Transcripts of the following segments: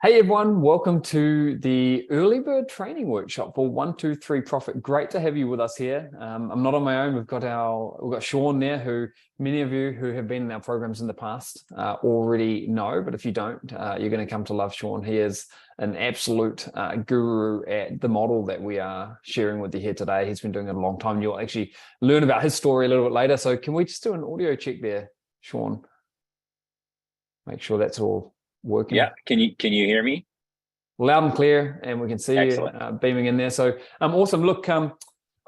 Hey everyone, welcome to the Early Bird Training Workshop for 123 Profit. Great to have you with us here. I'm not on my own. We've got Sean there, who many of you who have been in our programs in the past already know. But if you don't, you're going to come to love Sean. He is an absolute guru at the model that we are sharing with you here today. He's been doing it a long time. You'll actually learn about his story a little bit later. So can we just do an audio check there, Sean? Make sure that's all working. Yeah, can you hear me? Loud and clear, and we can see Excellent. you beaming in there. So awesome. Look, I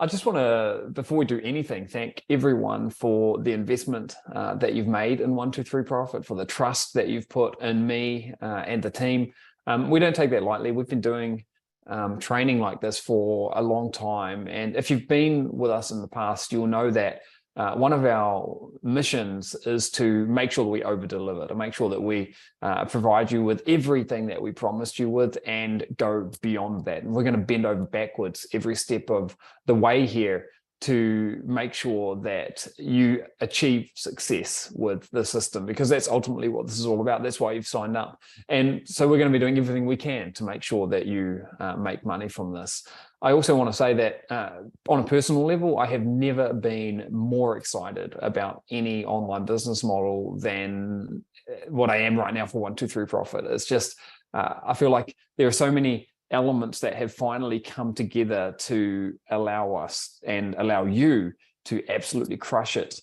just want to, before we do anything, thank everyone for the investment that you've made in 123 Profit, for the trust that you've put in me and the team. We don't take that lightly. We've been doing training like this for a long time, and if you've been with us in the past, you'll know that one of our missions is to make sure that we over-deliver, to make sure that we provide you with everything that we promised you with and go beyond that. And we're going to bend over backwards every step of the way here to make sure that you achieve success with the system, because that's ultimately what this is all about. That's why you've signed up. And so we're going to be doing everything we can to make sure that you make money from this. I also want to say that on a personal level, I have never been more excited about any online business model than what I am right now for 123 Profit. It's just, I feel like there are so many elements that have finally come together to allow us and allow you to absolutely crush it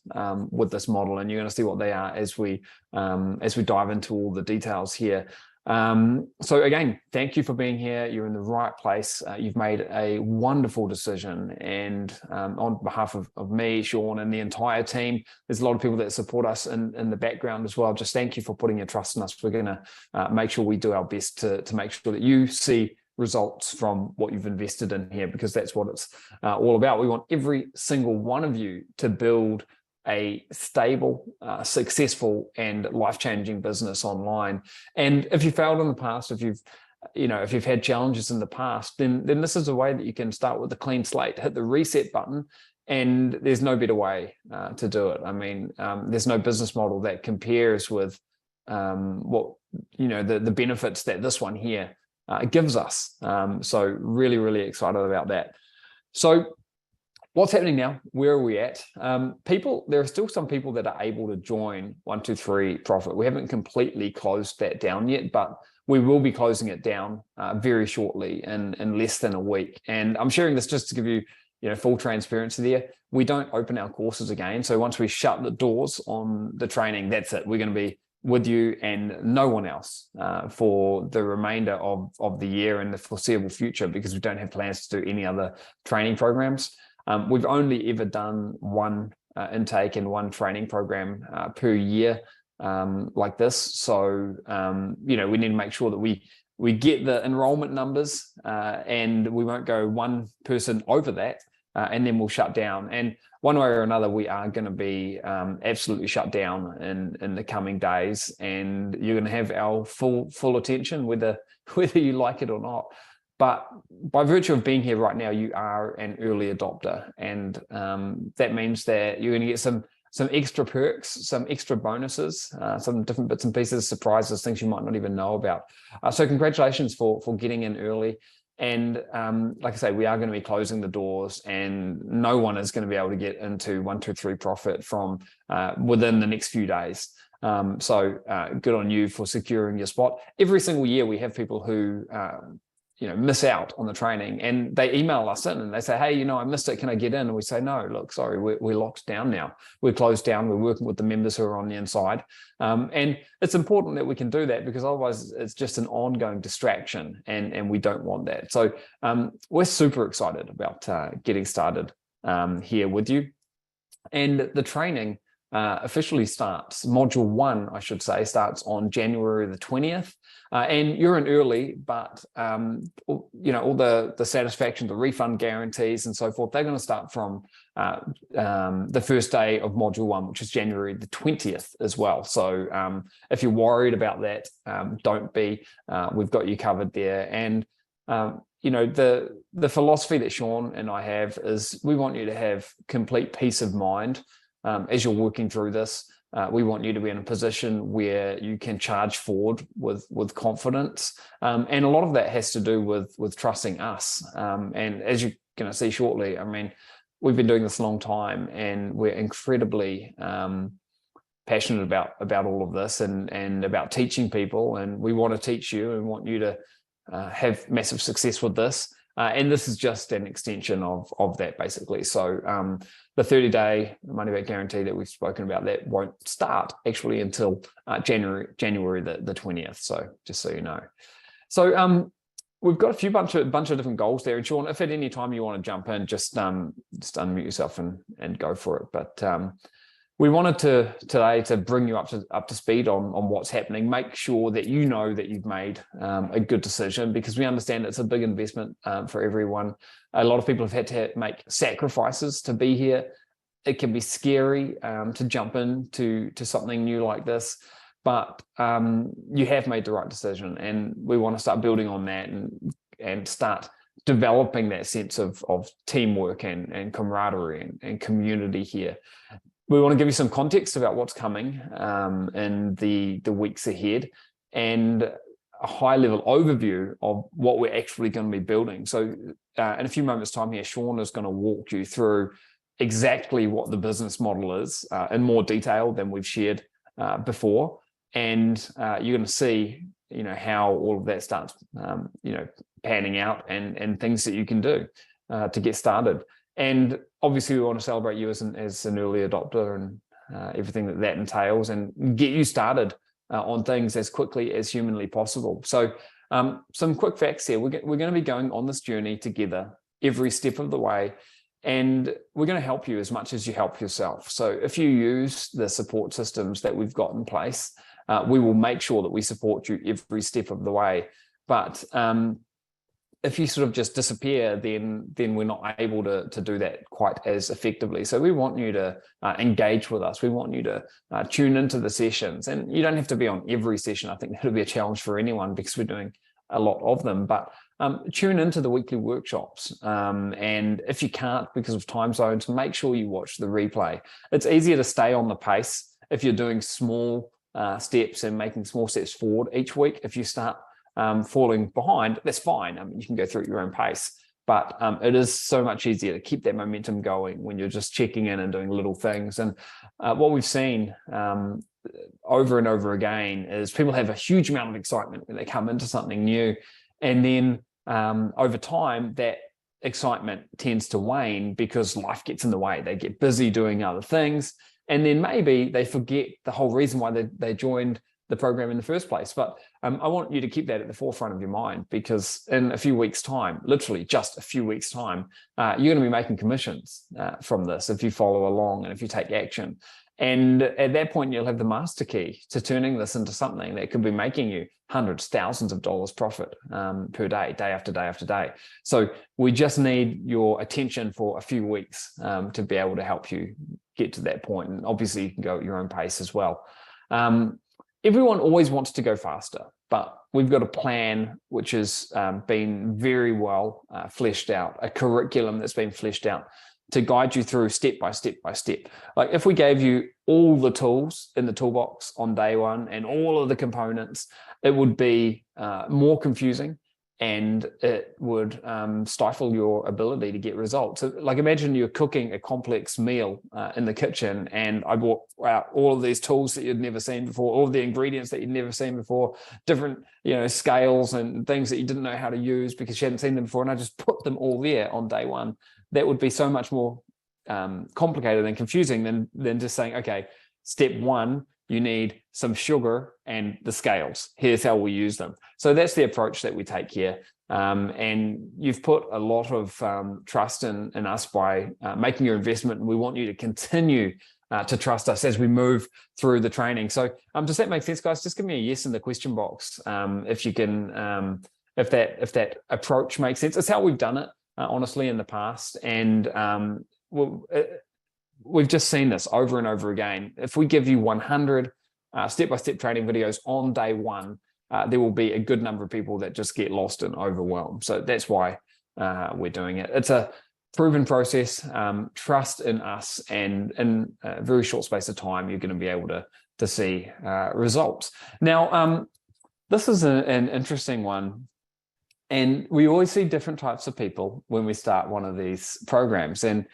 with this model. And you're going to see what they are as we dive into all the details here. So again, thank you for being here. You're in the right place. You've made a wonderful decision. And on behalf of me, Sean, and the entire team, there's a lot of people that support us in the background as well. Just thank you for putting your trust in us. We're going to make sure we do our best to make sure that you see results from what you've invested in here, because that's what it's all about. We want every single one of you to build a stable, successful, and life-changing business online. And if you failed in the past, if you've had challenges in the past, then this is a way that you can start with a clean slate, hit the reset button, and there's no better way to do it. I mean, there's no business model that compares with the benefits that this one here gives us. So really, really excited about that. So what's happening now? Where are we at? There are still some people that are able to join 123 Profit. We haven't completely closed that down yet, but we will be closing it down very shortly in less than a week. And I'm sharing this just to give you, full transparency there. We don't open our courses again. So once we shut the doors on the training, that's it. We're going to be with you and no one else for the remainder of the year and the foreseeable future, because we don't have plans to do any other training programs. We've only ever done one intake and one training program per year like this. So, we need to make sure that we get the enrollment numbers and we won't go one person over that and then we'll shut down. And one way or another, we are going to be absolutely shut down in the coming days, and you're going to have our full attention, whether you like it or not. But by virtue of being here right now, you are an early adopter, and that means that you're going to get some extra perks, some extra bonuses, some different bits and pieces, surprises, things you might not even know about. So congratulations for getting in early. And like I say, we are going to be closing the doors, and no one is going to be able to get into 123 Profit from within the next few days. So good on you for securing your spot. Every single year we have people who miss out on the training, and they email us in and they say, hey, I missed it. Can I get in? And we say, no, look, sorry, we're locked down now. We're closed down. We're working with the members who are on the inside. And it's important that we can do that, because otherwise it's just an ongoing distraction, and we don't want that. So we're super excited about getting started here with you. And the training officially starts, module 1, I should say, starts on January the 20th. And you're in early, but all the satisfaction, the refund guarantees and so forth, they're going to start from the first day of module 1, which is January the 20th as well. So if you're worried about that, don't be. We've got you covered there. And the philosophy that Sean and I have is we want you to have complete peace of mind as you're working through this. We want you to be in a position where you can charge forward with confidence. And a lot of that has to do with trusting us. And as you're going to see shortly, I mean, we've been doing this a long time, and we're incredibly passionate about all of this and about teaching people. And we want to teach you and want you to have massive success with this. And this is just an extension of that, basically. So the 30-day money back guarantee that we've spoken about, that won't start actually until January the 20th. So just so you know. So we've got a bunch of different goals there. And Sean, if at any time you want to jump in, just unmute yourself and go for it. But we wanted today to bring you up to speed on what's happening. Make sure that you know that you've made a good decision, because we understand it's a big investment for everyone. A lot of people have had to make sacrifices to be here. It can be scary to jump into something new like this, but you have made the right decision, and we want to start building on that and start developing that sense of teamwork and camaraderie and community here. We want to give you some context about what's coming in the weeks ahead, and a high-level overview of what we're actually going to be building. So in a few moments' time here, Sean is going to walk you through exactly what the business model is in more detail than we've shared before. And you're going to see, how all of that starts, panning out and things that you can do to get started. And obviously, we want to celebrate you as an early adopter and everything that entails, and get you started on things as quickly as humanly possible. So some quick facts here. We're going to be going on this journey together every step of the way, and we're going to help you as much as you help yourself. So if you use the support systems that we've got in place, we will make sure that we support you every step of the way. But if you sort of just disappear, then we're not able to do that quite as effectively. So we want you to engage with us. We want you to tune into the sessions, and you don't have to be on every session. I think that'll be a challenge for anyone because we're doing a lot of them, but tune into the weekly workshops. And if you can't because of time zones, make sure you watch the replay. It's easier to stay on the pace if you're doing small steps and making small steps forward each week. If you start falling behind, that's fine. I mean, you can go through at your own pace, but it is so much easier to keep that momentum going when you're just checking in and doing little things. And what we've seen over and over again is people have a huge amount of excitement when they come into something new, and then over time that excitement tends to wane because life gets in the way. They get busy doing other things, and then maybe they forget the whole reason why they joined the program in the first place. But I want you to keep that at the forefront of your mind, because in a few weeks' time, literally just a few weeks' time, you're going to be making commissions from this if you follow along and if you take action. And at that point, you'll have the master key to turning this into something that could be making you hundreds, thousands of dollars profit per day, day after day after day. So we just need your attention for a few weeks to be able to help you get to that point. And obviously, you can go at your own pace as well. Everyone always wants to go faster, but we've got a plan which has been very well fleshed out, a curriculum that's been fleshed out to guide you through step by step by step. Like if we gave you all the tools in the toolbox on day one and all of the components, it would be more confusing, and it would stifle your ability to get results. So like imagine you're cooking a complex meal in the kitchen, and I brought out all of these tools that you'd never seen before, all of the ingredients that you'd never seen before, different scales and things that you didn't know how to use because you hadn't seen them before, and I just put them all there on day one. That would be so much more complicated and confusing than just saying, okay, step one, you need some sugar and the scales. Here's how we use them. So that's the approach that we take here. And you've put a lot of trust in us by making your investment, and we want you to continue to trust us as we move through the training. So does that make sense, guys? Just give me a yes in the question box if you can, if that approach makes sense. It's how we've done it, honestly, in the past. And we've just seen this over and over again. If we give you 100 step-by-step training videos on day one, there will be a good number of people that just get lost and overwhelmed. So that's why we're doing it. It's a proven process, trust in us, and in a very short space of time, you're going to be able to see results. Now, this is an interesting one. And we always see different types of people when we start one of these programs. And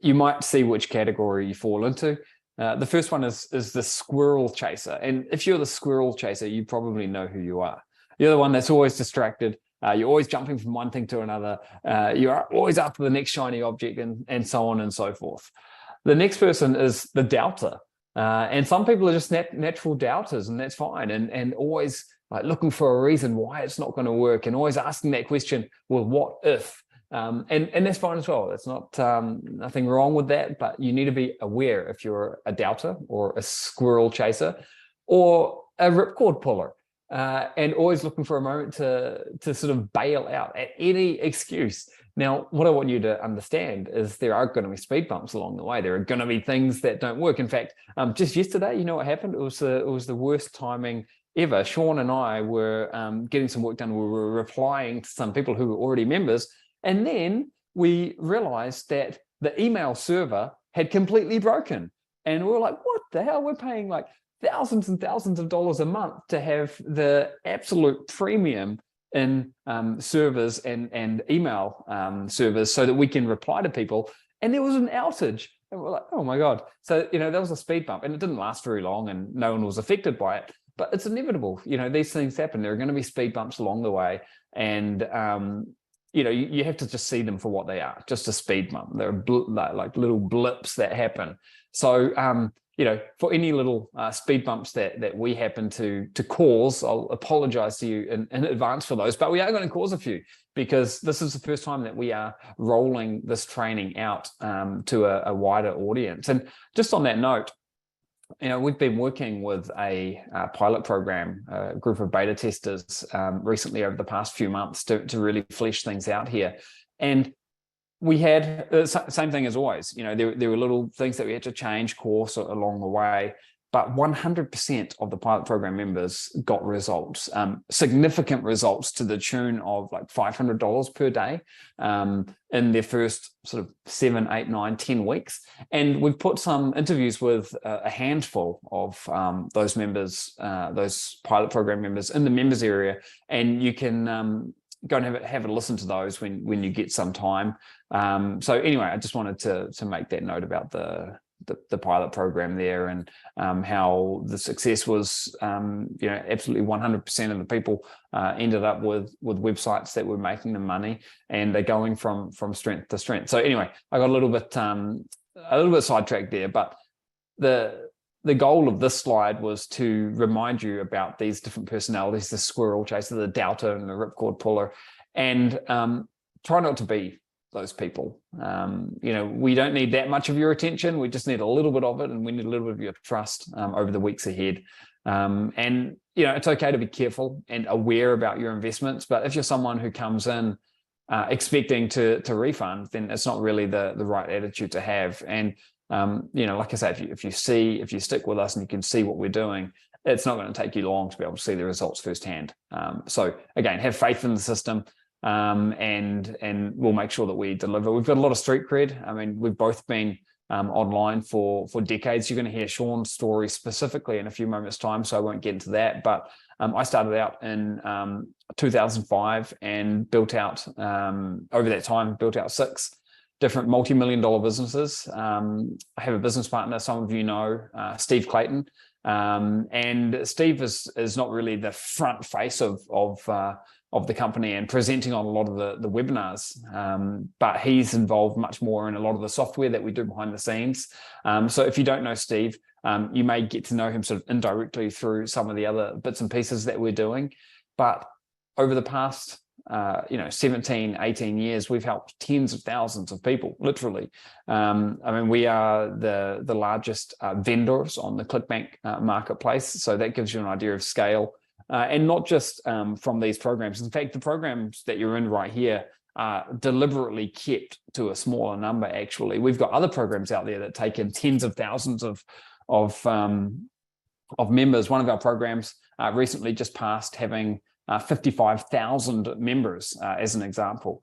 you might see which category you fall into. The first one is the squirrel chaser. And if you're the squirrel chaser, you probably know who you are. You're the one that's always distracted. You're always jumping from one thing to another. You're always after the next shiny object, and so on and so forth. The next person is the doubter. And some people are just natural doubters, and that's fine. And always like looking for a reason why it's not going to work, and always asking that question, well, what if? And that's fine as well. That's not nothing wrong with that, but you need to be aware if you're a doubter or a squirrel chaser or a ripcord puller, and always looking for a moment to sort of bail out at any excuse. Now, what I want you to understand is there are going to be speed bumps along the way. There are going to be things that don't work. In fact, just yesterday, you know what happened? It was the worst timing ever. Sean and I were getting some work done. We were replying to some people who were already members. And then we realized that the email server had completely broken. And we were like, what the hell? We're paying like thousands and thousands of dollars a month to have the absolute premium in servers and email servers so that we can reply to people. And there was an outage. And we're like, oh my God. So, you know, there was a speed bump, and it didn't last very long and no one was affected by it. But it's inevitable. You know, these things happen. There are going to be speed bumps along the way. And, you know, you have to just see them for what they are, just a speed bump. They're like little blips that happen. So, you know, for any little speed bumps that we happen to cause, I'll apologize to you in advance for those, but we are going to cause a few, because this is the first time that we are rolling this training out to a wider audience. And just on that note, you know, we've been working with a pilot program, a group of beta testers recently over the past few months to really flesh things out here. And we had the same thing as always. You know, there were little things that we had to change course along the way, but 100% of the pilot program members got results, significant results to the tune of like $500 per day in their first sort of 7, 8, 9, 10 weeks. And we've put some interviews with a handful of those members, those pilot program members in the members area, and you can go and have a listen to those when you get some time. So anyway, I just wanted to make that note about the pilot program there, and how the success was, you know, absolutely 100% of the people ended up with websites that were making them money, and they're going from strength to strength. So anyway, I got a little bit sidetracked there, but the goal of this slide was to remind you about these different personalities: the squirrel chaser, the doubter, and the ripcord puller, and try not to be those people. You know, we don't need that much of your attention. We just need a little bit of it, and we need a little bit of your trust over the weeks ahead. And, you know, it's okay to be careful and aware about your investments, but if you're someone who comes in expecting to refund, then it's not really the right attitude to have. And you know, like I say, if you stick with us and you can see what we're doing, it's not going to take you long to be able to see the results firsthand. So again, have faith in the system, and we'll make sure that we deliver. We've got a lot of street cred. I mean, we've both been online for decades. You're going to hear Sean's story specifically in a few moments' time, so I won't get into that. But I started out in 2005 and built out, over that time, built out 6 different multi-million-dollar businesses. I have a business partner, some of you know, Steve Clayton, and Steve is not really the front face of the company and presenting on a lot of the webinars, but he's involved much more in a lot of the software that we do behind the scenes. So if you don't know Steve, you may get to know him sort of indirectly through some of the other bits and pieces that we're doing. But over the past 17, 18 years, we've helped tens of thousands of people, literally. I mean, we are the largest vendors on the ClickBank marketplace. So that gives you an idea of scale, and not just from these programs. In fact, the programs that you're in right here are deliberately kept to a smaller number, actually. We've got other programs out there that take in tens of thousands of members. One of our programs recently just passed having 55,000 members, as an example.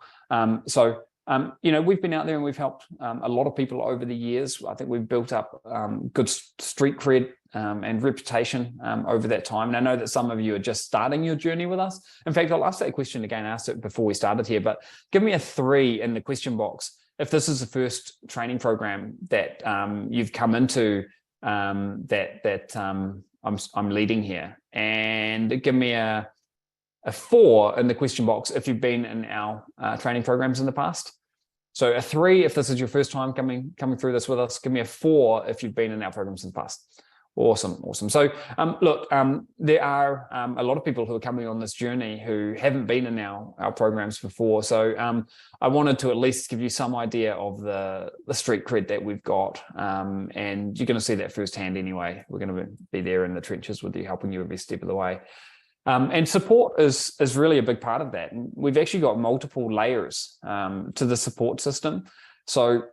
So We've been out there and we've helped a lot of people over the years. I think we've built up good street cred and reputation over that time. And I know that some of you are just starting your journey with us. In fact, I'll ask that question again. I asked it before we started here, but give me a 3 in the question box if this is the first training program that you've come into that I'm leading here, and give me a 4 in the question box if you've been in our training programs in the past. So a 3 if this is your first time coming through this with us. Give me a 4 if you've been in our programs in the past. Awesome. So look, there are a lot of people who are coming on this journey who haven't been in our programs before. So I wanted to at least give you some idea of the street cred that we've got, and you're going to see that firsthand anyway. We're going to be there in the trenches with you, helping you every step of the way. And support is really a big part of that. And we've actually got multiple layers to the support system. So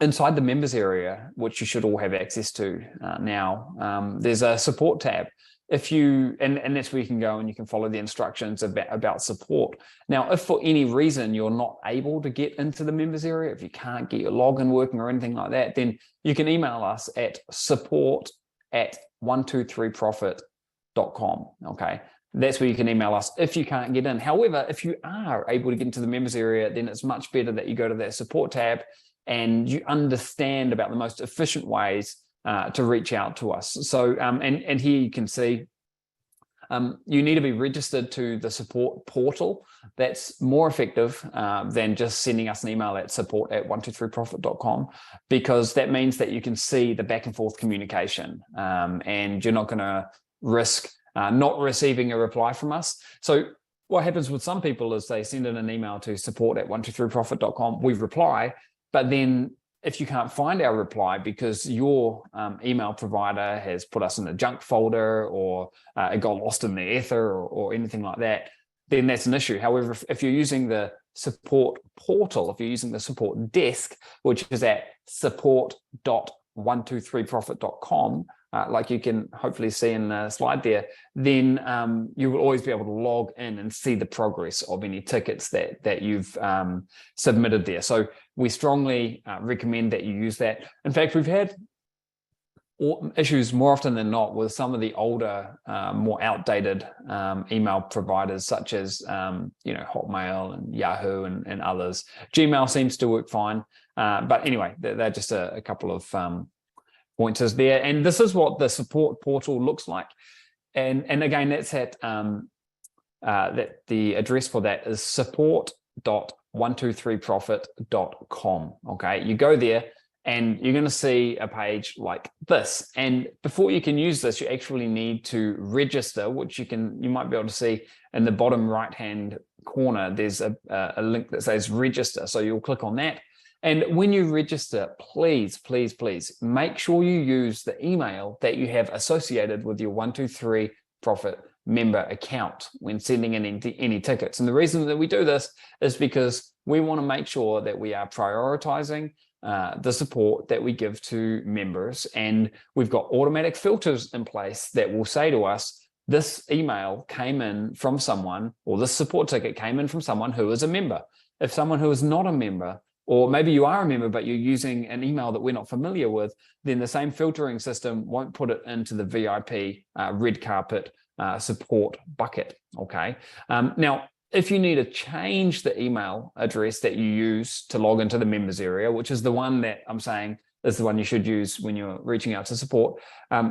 inside the members area, which you should all have access to now, there's a support tab. And that's where you can go and you can follow the instructions about support. Now, if for any reason you're not able to get into the members area, if you can't get your login working or anything like that, then you can email us at support@123profit.com. Okay, that's where you can email us if you can't get in. However, if you are able to get into the members area, then it's much better that you go to that support tab and you understand about the most efficient ways to reach out to us. So and here you can see you need to be registered to the support portal. That's more effective than just sending us an email at support@123profit.com, because that means that you can see the back and forth communication, and you're not going to risk not receiving a reply from us. So what happens with some people is they send in an email to support@123profit.com. We reply, but then if you can't find our reply because your email provider has put us in a junk folder, or it got lost in the ether, or anything like that, then that's an issue. However, if you're using the support portal, if you're using the support desk, which is at support.123profit.com, like you can hopefully see in the slide there, then you will always be able to log in and see the progress of any tickets that you've submitted there. So we strongly recommend that you use that. In fact, we've had issues more often than not with some of the older, more outdated email providers, such as Hotmail and Yahoo and others. Gmail seems to work fine, but anyway, they're just a couple of pointers there. And this is what the support portal looks like. And again, that's at that the address for that is support.123profit.com. Okay, you go there and you're going to see a page like this. And before you can use this, you actually need to register, which you might be able to see in the bottom right hand corner. There's a link that says register. So you'll click on that. And when you register, please make sure you use the email that you have associated with your 123 Profit member account when sending in any tickets. And the reason that we do this is because we want to make sure that we are prioritizing the support that we give to members. And we've got automatic filters in place that will say to us, this email came in from someone, or this support ticket came in from someone who is a member. If someone who is not a member, or maybe you are a member, but you're using an email that we're not familiar with, then the same filtering system won't put it into the VIP red carpet support bucket, okay? Now, if you need to change the email address that you use to log into the members area, which is the one that I'm saying is the one you should use when you're reaching out to support,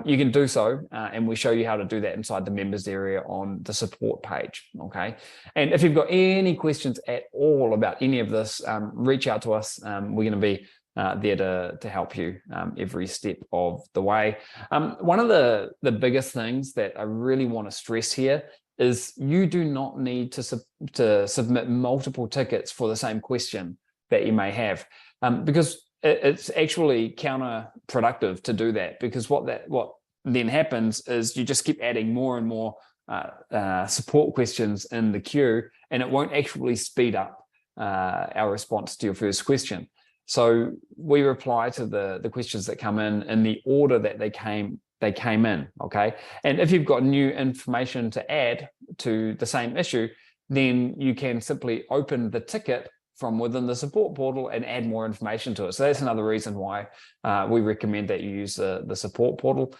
you can do so, and we show you how to do that inside the members area on the support page, okay? And if you've got any questions at all about any of this, reach out to us. We're going to be there to help you every step of the way. One of the biggest things that I really want to stress here is you do not need to submit multiple tickets for the same question that you may have, because it's actually counterproductive to do that, because what then happens is you just keep adding more and more support questions in the queue, and it won't actually speed up our response to your first question. So we reply to the questions that come in the order that they came in, okay? And if you've got new information to add to the same issue, then you can simply open the ticket from within the support portal and add more information to it. So that's another reason why we recommend that you use the support portal.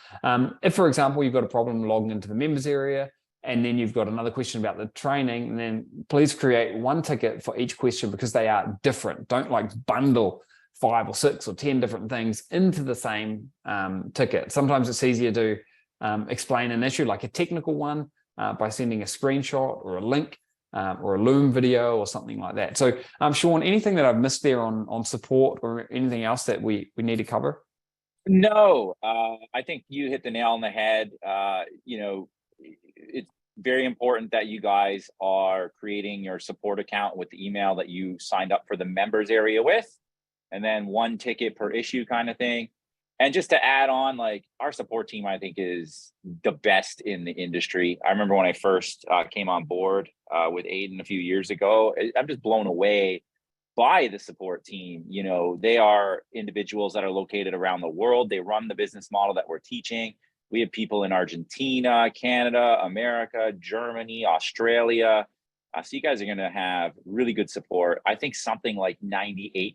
If, for example, you've got a problem logging into the members area, and then you've got another question about the training, and then please create one ticket for each question, because they are different. Don't like bundle 5 or 6 or 10 different things into the same ticket. Sometimes it's easier to explain an issue like a technical one by sending a screenshot or a link or a Loom video or something like that. So Sean, anything that I've missed there on support or anything else that we need to cover? No, I think you hit the nail on the head. It's very important that you guys are creating your support account with the email that you signed up for the members area with, and then 1 ticket per issue kind of thing. And just to add on, like, our support team, I think, is the best in the industry. I remember when I first came on board with Aiden a few years ago, I'm just blown away by the support team. They are individuals that are located around the world. They run the business model that we're teaching. We have people in Argentina, Canada, America, Germany, Australia. So you guys are going to have really good support. I think something like 99%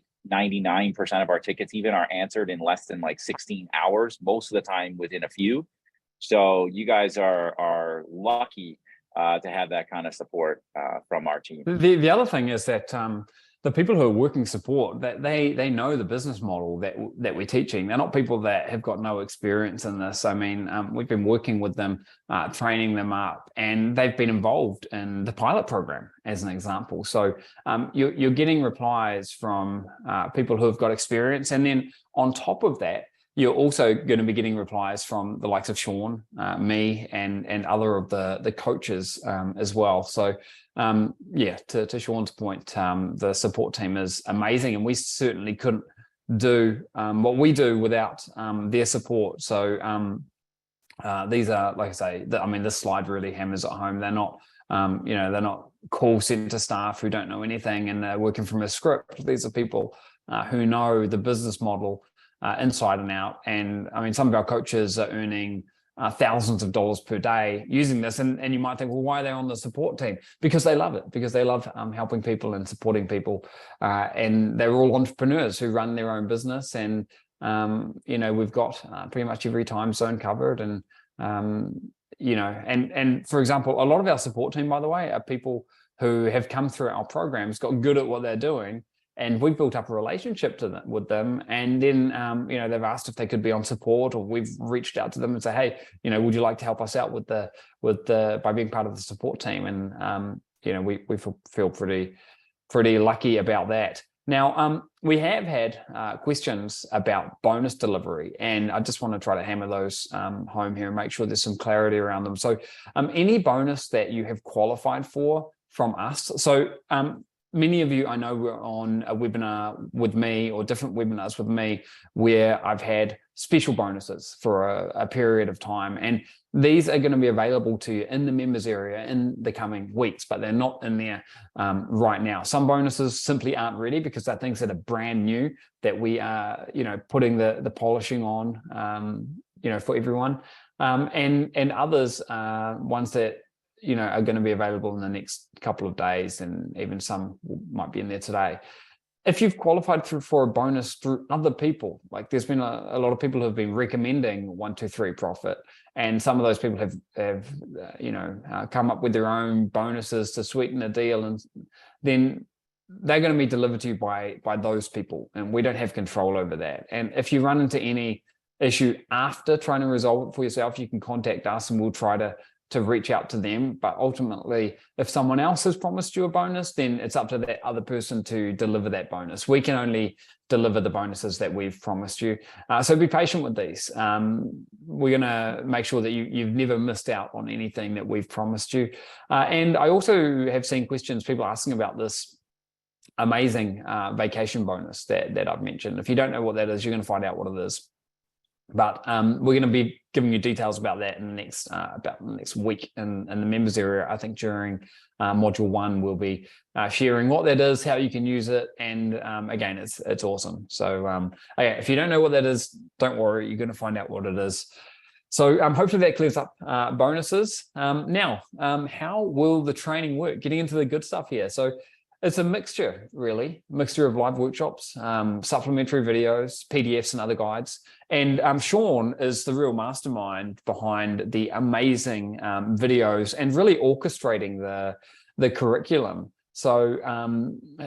of our tickets even are answered in less than like 16 hours, most of the time within a few. So you guys are lucky to have that kind of support from our team. The other thing is that the people who are working support, that they know the business model that we're teaching. They're not people that have got no experience in this. I mean, we've been working with them, training them up, and they've been involved in the pilot program, as an example. So you're getting replies from people who have got experience, and then on top of that, you're also going to be getting replies from the likes of Sean, me, and other of the coaches as well. So to Sean's point, the support team is amazing, and we certainly couldn't do what we do without their support. So these are, like I say, this slide really hammers at home. They're not they're not call center staff who don't know anything and they're working from a script. These are people who know the business model inside and out. And I mean, some of our coaches are earning thousands of dollars per day using this. And you might think, well, why are they on the support team? Because they love it, because they love helping people and supporting people. And they're all entrepreneurs who run their own business. And, we've got pretty much every time zone covered. And, and for example, a lot of our support team, by the way, are people who have come through our programs, got good at what they're doing, and we've built up a relationship with them. And then, they've asked if they could be on support, or we've reached out to them and say, hey, would you like to help us out by being part of the support team? And, we feel pretty lucky about that. Now, we have had questions about bonus delivery, and I just want to try to hammer those home here and make sure there's some clarity around them. So any bonus that you have qualified for from us. So many of you, I know, were on a webinar with me, or different webinars with me, where I've had special bonuses for a period of time. And these are going to be available to you in the members area in the coming weeks, but they're not in there right now. Some bonuses simply aren't ready because they're things that are brand new that we are, putting the polishing on, for everyone. And others, ones that are going to be available in the next couple of days, and even some might be in there today. If you've qualified for a bonus through other people, like there's been a lot of people who have been recommending 123 Profit, and some of those people have come up with their own bonuses to sweeten the deal, and then they're going to be delivered to you by those people, and we don't have control over that. And if you run into any issue after trying to resolve it for yourself, you can contact us and we'll try to reach out to them. But ultimately, if someone else has promised you a bonus, then it's up to that other person to deliver that bonus. We can only deliver the bonuses that we've promised you. So be patient with these. We're going to make sure that you've never missed out on anything that we've promised you. And I also have seen questions, people asking about this amazing vacation bonus that I've mentioned. If you don't know what that is, you're going to find out what it is. But we're going to be giving you details about that in the next week in the members area. I think during module 1, we'll be sharing what that is, how you can use it, and again, it's awesome. So if you don't know what that is, don't worry, you're going to find out what it is. So hopefully that clears up bonuses. Now, how will the training work? Getting into the good stuff here. So It's a mixture, really, mixture of live workshops, supplementary videos, PDFs, and other guides. And Sean is the real mastermind behind the amazing videos and really orchestrating the curriculum. So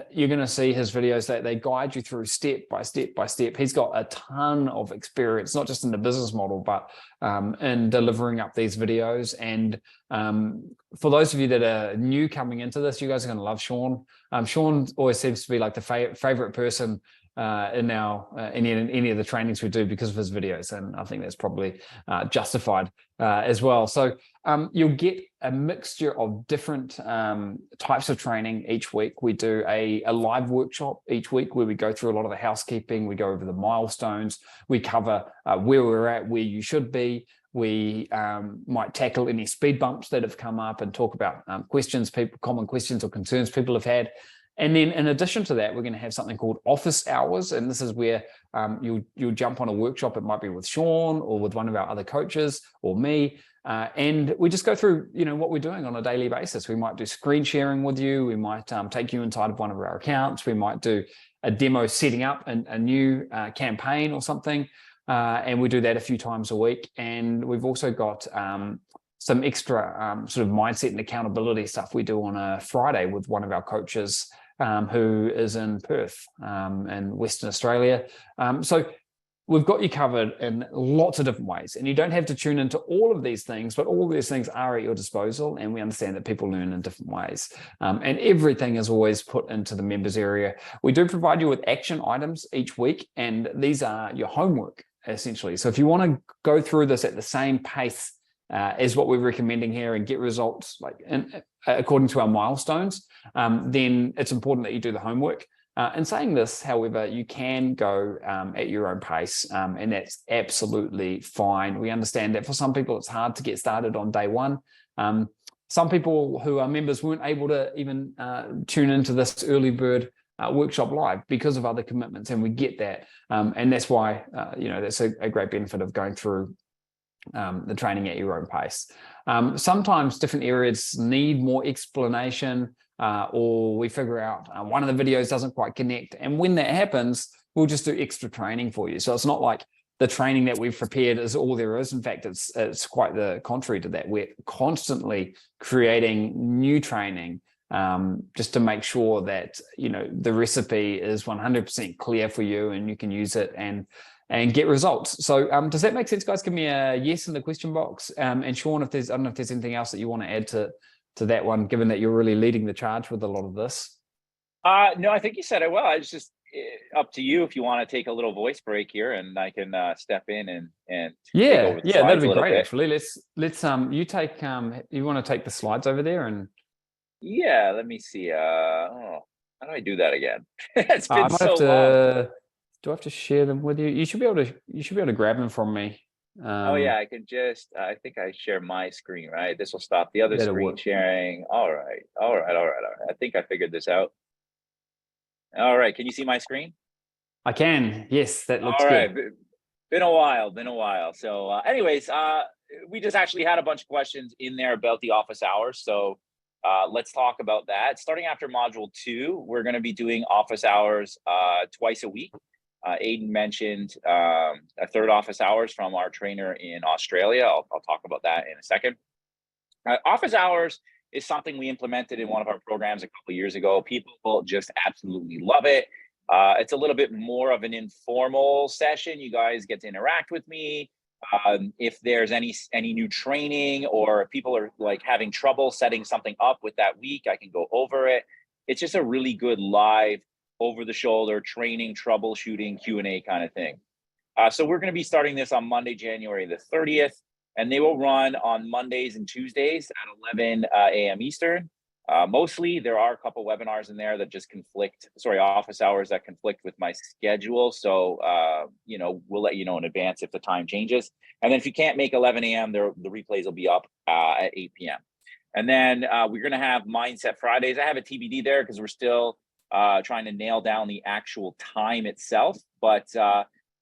you're going to see his videos that they guide you through step by step by step. He's got a ton of experience, not just in the business model, but in delivering up these videos. And for those of you that are new coming into this, you guys are going to love Sean. Sean always seems to be like the favorite person in any of the trainings we do because of his videos, and I think that's probably justified as well. So you'll get a mixture of different types of training each week. We do a live workshop each week where we go through a lot of the housekeeping. We go over the milestones. We cover where we're at, where you should be. We might tackle any speed bumps that have come up and talk about common questions or concerns people have had. And then in addition to that, we're going to have something called office hours. And this is where you'll jump on a workshop. It might be with Sean or with one of our other coaches or me. And we just go through, what we're doing on a daily basis. We might do screen sharing with you. We might take you inside of one of our accounts. We might do a demo setting up a new campaign or something. And we do that a few times a week. And we've also got some extra sort of mindset and accountability stuff we do on a Friday with one of our coaches who is in Perth in Western Australia. So we've got you covered in lots of different ways, and you don't have to tune into all of these things, but all of these things are at your disposal, and we understand that people learn in different ways. And everything is always put into the members area. We do provide you with action items each week, and these are your homework, essentially. So if you want to go through this at the same pace is what we're recommending here and get results according to our milestones, then it's important that you do the homework. In saying this, however, you can go at your own pace, and that's absolutely fine. We understand that for some people, it's hard to get started on day one. Some people who are members weren't able to even tune into this early bird workshop live because of other commitments, and we get that. And that's why, that's a great benefit of going through the training at your own pace. Sometimes different areas need more explanation, or we figure out one of the videos doesn't quite connect. And when that happens, we'll just do extra training for you. So it's not like the training that we've prepared is all there is. In fact, it's quite the contrary to that. We're constantly creating new training just to make sure that, the recipe is 100% clear for you and you can use it and get results. So does that make sense, guys? Give me a yes in the question box. And Sean, I don't know if there's anything else that you want to add to that one, given that you're really leading the charge with a lot of this. No, I think you said it well. It's just up to you if you want to take a little voice break here, and I can step in and take over the that'd be great. bit. Actually, let's you take you want to take the slides over there and let me see. How do I do that again? It's been so long. Do I have to share them with you? You should be able to grab them from me. I can just, I think I share my screen, right? This will stop the other screen sharing. All right. I think I figured this out. All right. Can you see my screen? I can. Yes, that looks all right. good. Been a while. So anyways, we just actually had a bunch of questions in there about the office hours. So let's talk about that. Starting after module 2, we're going to be doing office hours twice a week. Aiden mentioned a third office hours from our trainer in Australia. I'll talk about that in a second. Office hours is something we implemented in one of our programs a couple of years ago. People just absolutely love it. It's a little bit more of an informal session. You guys get to interact with me. If there's any new training, or if people are having trouble setting something up with that week, I can go over it. It's just a really good live, over the shoulder training, troubleshooting, Q&A kind of thing. So we're going to be starting this on Monday, January the 30th, and they will run on Mondays and Tuesdays at 11 a.m. Eastern. Mostly there are a couple webinars in there that just office hours that conflict with my schedule. So, we'll let you know in advance if the time changes. And then if you can't make 11 a.m., the replays will be up at 8 p.m. And then we're going to have Mindset Fridays. I have a TBD there because we're still trying to nail down the actual time itself. But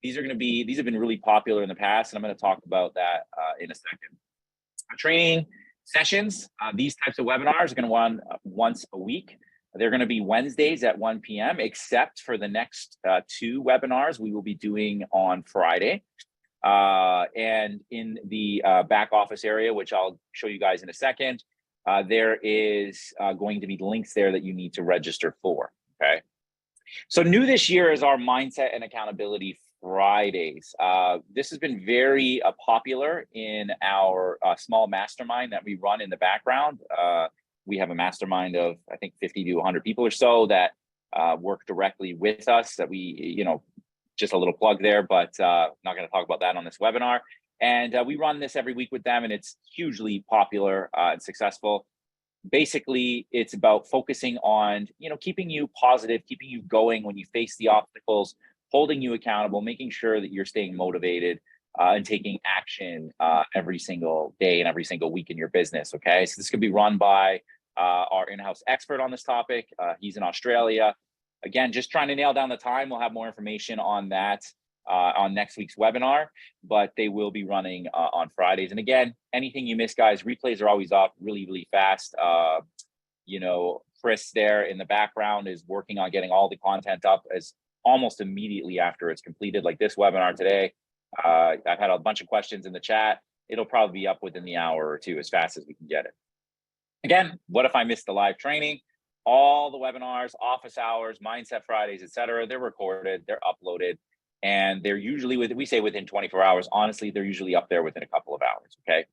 these have been really popular in the past, and I'm going to talk about that in a second. Training sessions, these types of webinars are going to run once a week. They're going to be Wednesdays at 1 p.m., except for the next 2 webinars we will be doing on Friday. And in the back office area, which I'll show you guys in a second, there is going to be links there that you need to register for, okay? So new this year is our Mindset and Accountability Fridays. This has been very popular in our small mastermind that we run in the background. We have a mastermind of, I think, 50 to 100 people or so that work directly with us that we, just a little plug there, but not going to talk about that on this webinar. And we run this every week with them, and it's hugely popular and successful. Basically, it's about focusing on, keeping you positive, keeping you going when you face the obstacles, holding you accountable, making sure that you're staying motivated and taking action every single day and every single week in your business. Okay, so this could be run by our in-house expert on this topic. He's in Australia. Again, just trying to nail down the time. We'll have more information on that on next week's webinar, but they will be running on Fridays. And again, anything you miss, guys, replays are always up really, really fast. Chris there in the background is working on getting all the content up as almost immediately after it's completed, like this webinar today. I've had a bunch of questions in the chat. It'll probably be up within the hour or two as fast as we can get it. Again, what if I missed the live training? All the webinars, office hours, Mindset Fridays, etc., they're recorded, they're uploaded, and they're usually within 24 hours. Honestly, they're usually up there within a couple of hours, okay?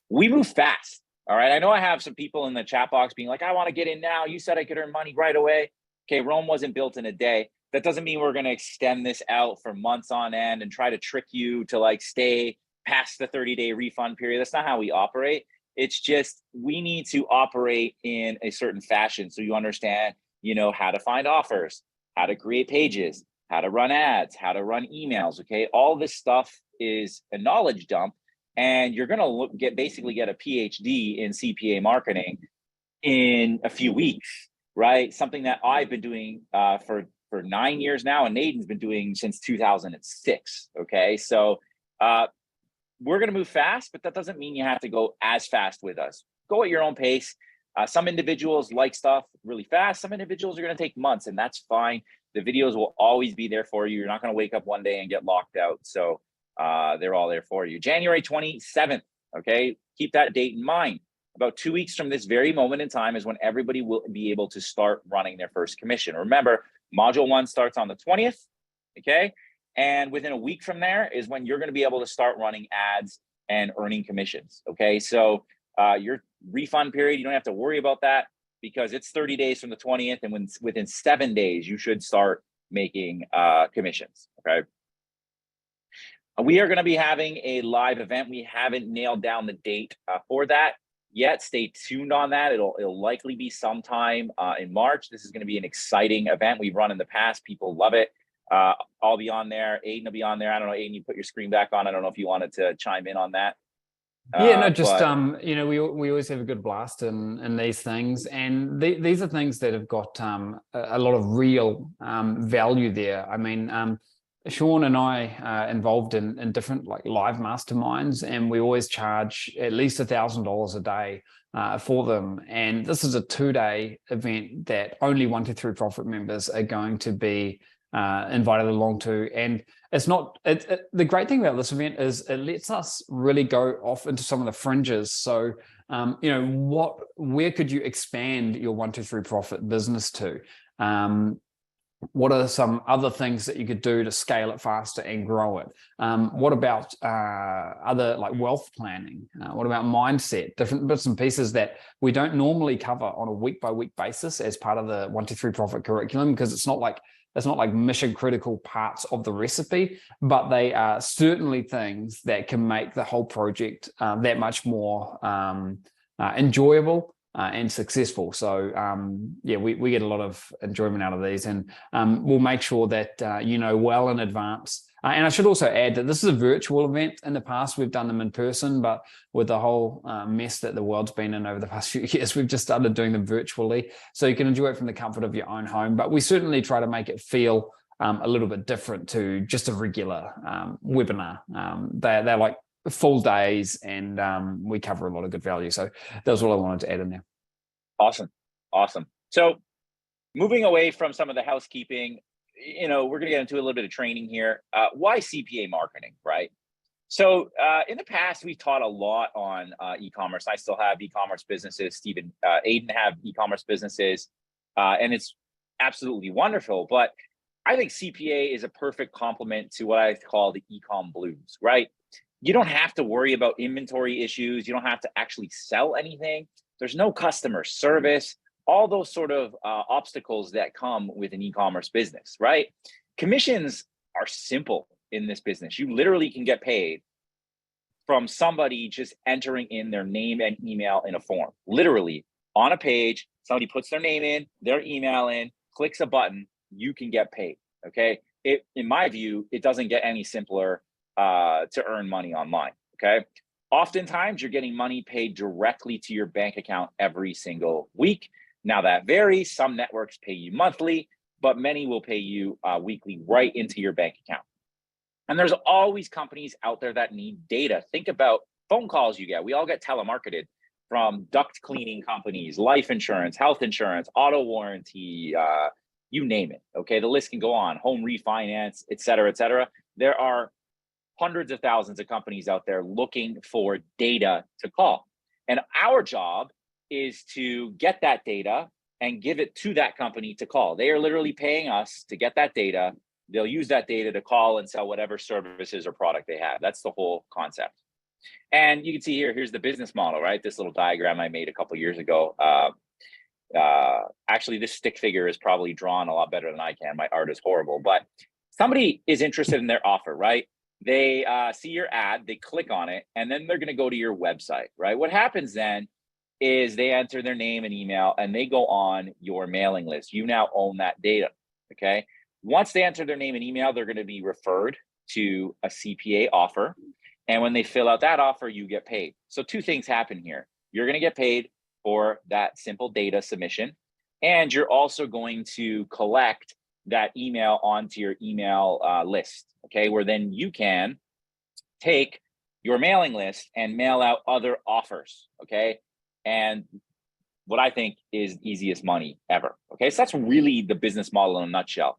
We move fast, all right? I know I have some people in the chat box being like, I want to get in now. You said I could earn money right away. Okay, Rome wasn't built in a day. That doesn't mean we're going to extend this out for months on end and try to trick you to stay past the 30-day refund period. That's not how we operate. It's just we need to operate in a certain fashion so you understand, how to find offers, how to create pages, how to run ads, how to run emails, okay? All this stuff is a knowledge dump, and you're going to basically get a PhD in CPA marketing in a few weeks, right? Something that I've been doing for 9 years now, and Nathan's been doing since 2006, okay? So we're going to move fast, but that doesn't mean you have to go as fast with us. Go at your own pace. Some individuals like stuff really fast. Some individuals are going to take months, and that's fine. The videos will always be there for you. You're not going to wake up one day and get locked out. So they're all there for you. January 27th, okay? Keep that date in mind. About 2 weeks from this very moment in time is when everybody will be able to start running their first commission. Remember, Module 1 starts on the 20th, okay? And within a week from there is when you're going to be able to start running ads and earning commissions, okay? So your refund period, you don't have to worry about that because it's 30 days from the 20th, and within 7 days, you should start making commissions, okay? We are going to be having a live event. We haven't nailed down the date for that yet. Stay tuned on that. It'll likely be sometime in March. This is going to be an exciting event we've run in the past. People love it. I'll be on there. Aiden will be on there. I don't know, Aiden, you put your screen back on. I don't know if you wanted to chime in on that. We always have a good blast in these things, and these are things that have got a lot of real value there. I mean, Sean and I are involved in different live masterminds, and we always charge at least $1,000 a day for them. And this is a 2-day event that only 123 Profit members are going to be invited along to. And it's not the great thing about this event is it lets us really go off into some of the fringes. So where could you expand your 123 Profit business to? What are some other things that you could do to scale it faster and grow it? What about other wealth planning? What about mindset? Different bits and pieces that we don't normally cover on a week-by-week basis as part of the 123 Profit curriculum, because it's not like mission critical parts of the recipe, but they are certainly things that can make the whole project that much more enjoyable and successful. So we get a lot of enjoyment out of these, and we'll make sure that well in advance. And I should also add that this is a virtual event. In the past, we've done them in person, but with the whole mess that the world's been in over the past few years, we've just started doing them virtually. So you can enjoy it from the comfort of your own home. But we certainly try to make it feel a little bit different to just a regular webinar. They're like full days, and we cover a lot of good value. So that was all I wanted to add in there. Awesome. Awesome. So moving away from some of the housekeeping, we're going to get into a little bit of training here. Why CPA marketing, right? So in the past, we taught a lot on e-commerce. I still have e-commerce businesses. Stephen, Aiden have e-commerce businesses, and it's absolutely wonderful. But I think CPA is a perfect complement to what I call the e-com blues, right? You don't have to worry about inventory issues. You don't have to actually sell anything. There's no customer service, all those sort of obstacles that come with an e-commerce business, right? Commissions are simple in this business. You literally can get paid from somebody just entering in their name and email in a form. Literally on a page, somebody puts their name in, their email in, clicks a button, you can get paid, okay? In my view, it doesn't get any simpler to earn money online, okay? Oftentimes, you're getting money paid directly to your bank account every single week. Now that varies. Some networks pay you monthly, but many will pay you weekly right into your bank account. And there's always companies out there that need data. Think about phone calls you get. We all get telemarketed from duct cleaning companies, life insurance, health insurance, auto warranty, you name it, okay? The list can go on, home refinance, et cetera, et cetera. There are hundreds of thousands of companies out there looking for data to call. And our job is to get that data and give it to that company to call. They are literally paying us to get that data. They'll use that data to call and sell whatever services or product they have. That's the whole concept. And you can see here's the business model, right? This little diagram I made a couple of years ago. Actually, this stick figure is probably drawn a lot better than I can. My art is horrible, but somebody is interested in their offer, right? They see your ad, they click on it, and then they're going to go to your website, right? What happens then is they enter their name and email, and they go on your mailing list. You now own that data, okay? Once they enter their name and email, they're going to be referred to a CPA offer. And when they fill out that offer, you get paid. So two things happen here. You're going to get paid for that simple data submission, and you're also going to collect that email onto your email list, okay? Where then you can take your mailing list and mail out other offers, okay? And what I think is easiest money ever, okay? So that's really the business model in a nutshell.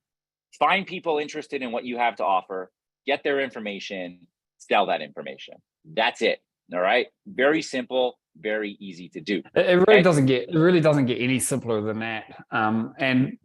Find people interested in what you have to offer, get their information, sell that information. That's it, all right? Very simple, very easy to do. It really doesn't get any simpler than that. And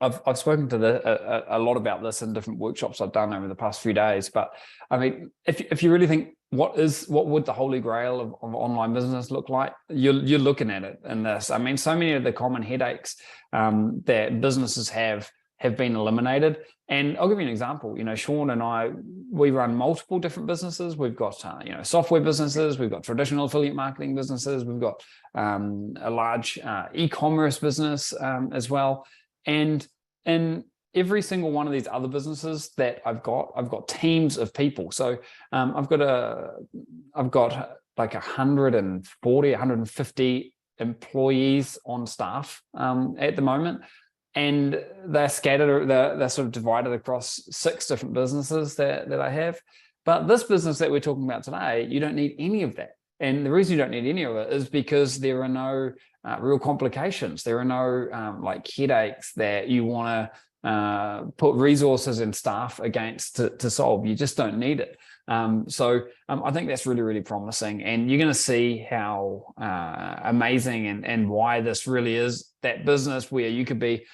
I've spoken to a lot about this in different workshops I've done over the past few days. But I mean, if you really think what would the holy grail of online business look like, you're looking at it in this. I mean, so many of the common headaches that businesses have been eliminated. And I'll give you an example. Sean and I, we run multiple different businesses. We've got software businesses, we've got traditional affiliate marketing businesses, we've got a large e-commerce business as well. And in every single one of these other businesses that I've got teams of people. So I've got like 140, 150 employees on staff at the moment. And they're scattered, they're sort of divided across 6 different businesses that I have. But this business that we're talking about today, you don't need any of that. And the reason you don't need any of it is because there are no real complications. There are no like headaches that you want to put resources and staff against to solve. You just don't need it. So I think that's really, really promising. And you're going to see how amazing and why this really is that business where you could be,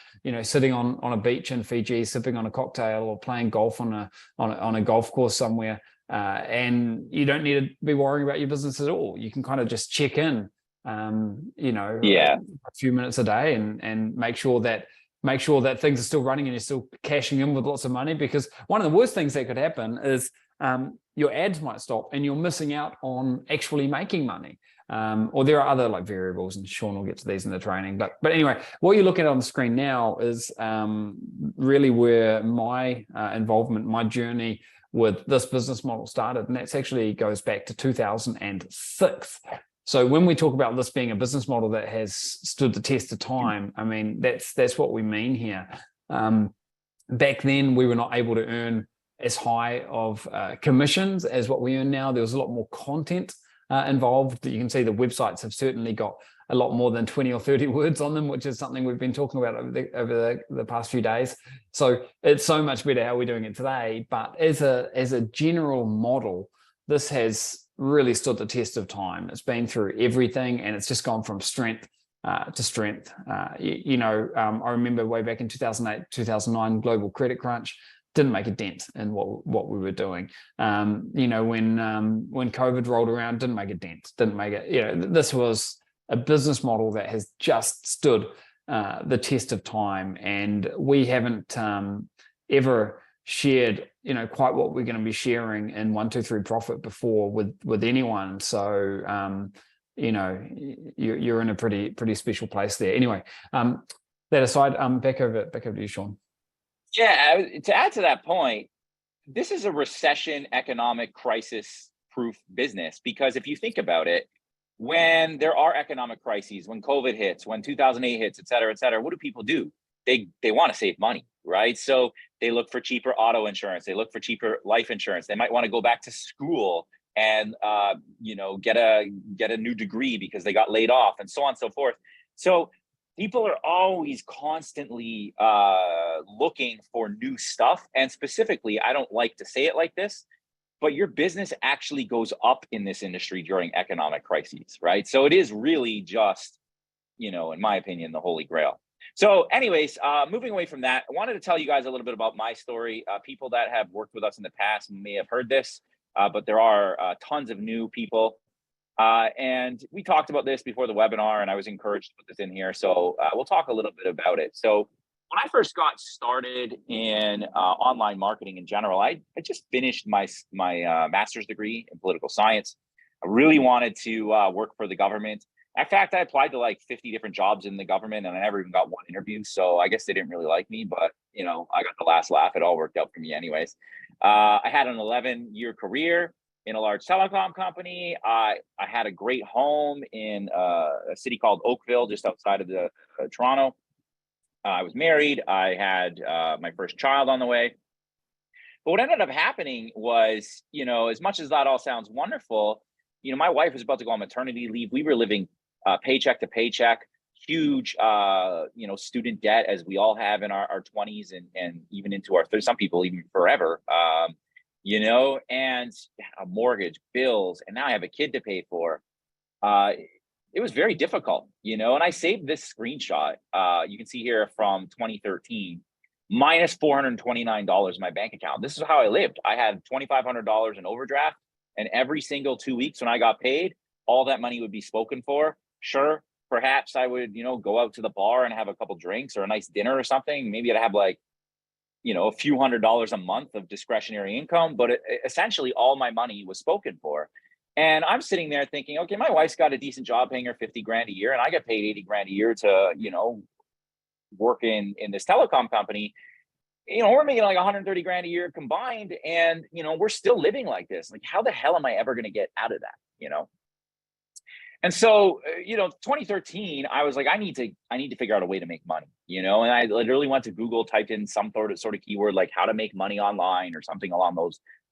sitting on a beach in Fiji, sipping on a cocktail or playing golf on a golf course somewhere. And you don't need to be worrying about your business at all. You can kind of just check in, a few minutes a day and make sure that things are still running and you're still cashing in with lots of money. Because one of the worst things that could happen is your ads might stop and you're missing out on actually making money. Or there are other like variables, and Sean will get to these in the training. But anyway, what you're looking at on the screen now is really where my involvement, my journey with this business model started. And that's actually goes back to 2006. So when we talk about this being a business model that has stood the test of time, I mean, that's what we mean here. Back then, we were not able to earn as high of commissions as what we earn now. There was a lot more content involved. You can see the websites have certainly got a lot more than 20 or 30 words on them, which is something we've been talking about over the past few days. So it's so much better how we're doing it today. But as a general model, this has really stood the test of time. It's been through everything, and it's just gone from strength to strength. I remember way back in 2008, 2009, global credit crunch didn't make a dent in what we were doing. When COVID rolled around, didn't make a dent, didn't make it. This was a business model that has just stood the test of time, and we haven't ever shared quite what we're going to be sharing in 1, 2, 3 Profit before with anyone. So you're in a pretty special place there. Anyway, that aside, back over to you, Sean. Yeah, to add to that point, this is a recession economic crisis proof business, because if you think about it, when there are economic crises, when COVID hits, when 2008 hits, et cetera, what do people do? They want to save money, right? So they look for cheaper auto insurance. They look for cheaper life insurance. They might want to go back to school and get a new degree because they got laid off, and so on and so forth. So people are always constantly looking for new stuff. And specifically, I don't like to say it like this, but your business actually goes up in this industry during economic crises, right? So it is really just, in my opinion, the holy grail. So anyways, moving away from that, I wanted to tell you guys a little bit about my story. People that have worked with us in the past may have heard this, but there are tons of new people. And we talked about this before the webinar, and I was encouraged to put this in here. So we'll talk a little bit about it. So when I first got started in online marketing in general, I just finished my master's degree in political science. I really wanted to work for the government. In fact, I applied to like 50 different jobs in the government, and I never even got one interview. So I guess they didn't really like me, but I got the last laugh. It all worked out for me anyways. I had an 11-year career in a large telecom company. I had a great home in a city called Oakville, just outside of Toronto. I was married. I had my first child on the way. But what ended up happening was, as much as that all sounds wonderful, my wife was about to go on maternity leave. We were living paycheck to paycheck, huge, student debt, as we all have in our 20s and even into our 30s, some people even forever, and a mortgage, bills, and now I have a kid to pay for. It was very difficult, and I saved this screenshot. You can see here from 2013, minus $429 in my bank account. This is how I lived. I had $2,500 in overdraft, and every single 2 weeks when I got paid, all that money would be spoken for. Sure, perhaps I would, go out to the bar and have a couple drinks or a nice dinner or something. Maybe I'd have like, a few $100s a month of discretionary income, but essentially all my money was spoken for. And I'm sitting there thinking, okay, my wife's got a decent job paying her 50 grand a year, and I get paid 80 grand a year to, work in this telecom company. We're making like 130 grand a year combined, and, we're still living like this. Like, how the hell am I ever going to get out of that? And so, 2013, I was like, I need to figure out a way to make money, and I literally went to Google, typed in some sort of keyword, like how to make money online or something along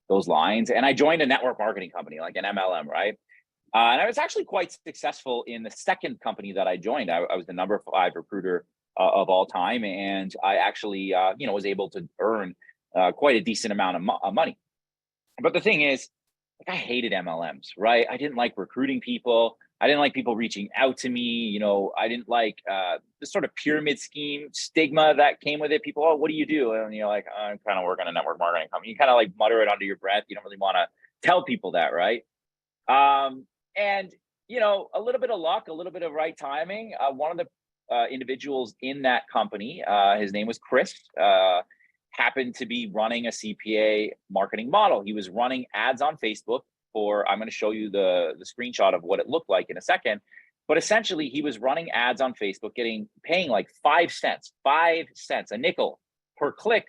those lines. And I joined a network marketing company, like an MLM, right? And I was actually quite successful in the second company that I joined. I was the number 5 recruiter of all time. And I actually, was able to earn quite a decent amount of money. But the thing is, like, I hated MLMs, right? I didn't like recruiting people. I didn't like people reaching out to me. I didn't like the sort of pyramid scheme stigma that came with it. People, oh, what do you do? And you're like, I'm kind of working on a network marketing company. You kind of like mutter it under your breath. You don't really want to tell people that, right? And a little bit of luck, a little bit of right timing. One of the individuals in that company, his name was Chris, happened to be running a CPA marketing model. He was running ads on Facebook I'm going to show you the screenshot of what it looked like in a second. But essentially, he was running ads on Facebook, paying like 5 cents, a nickel per click.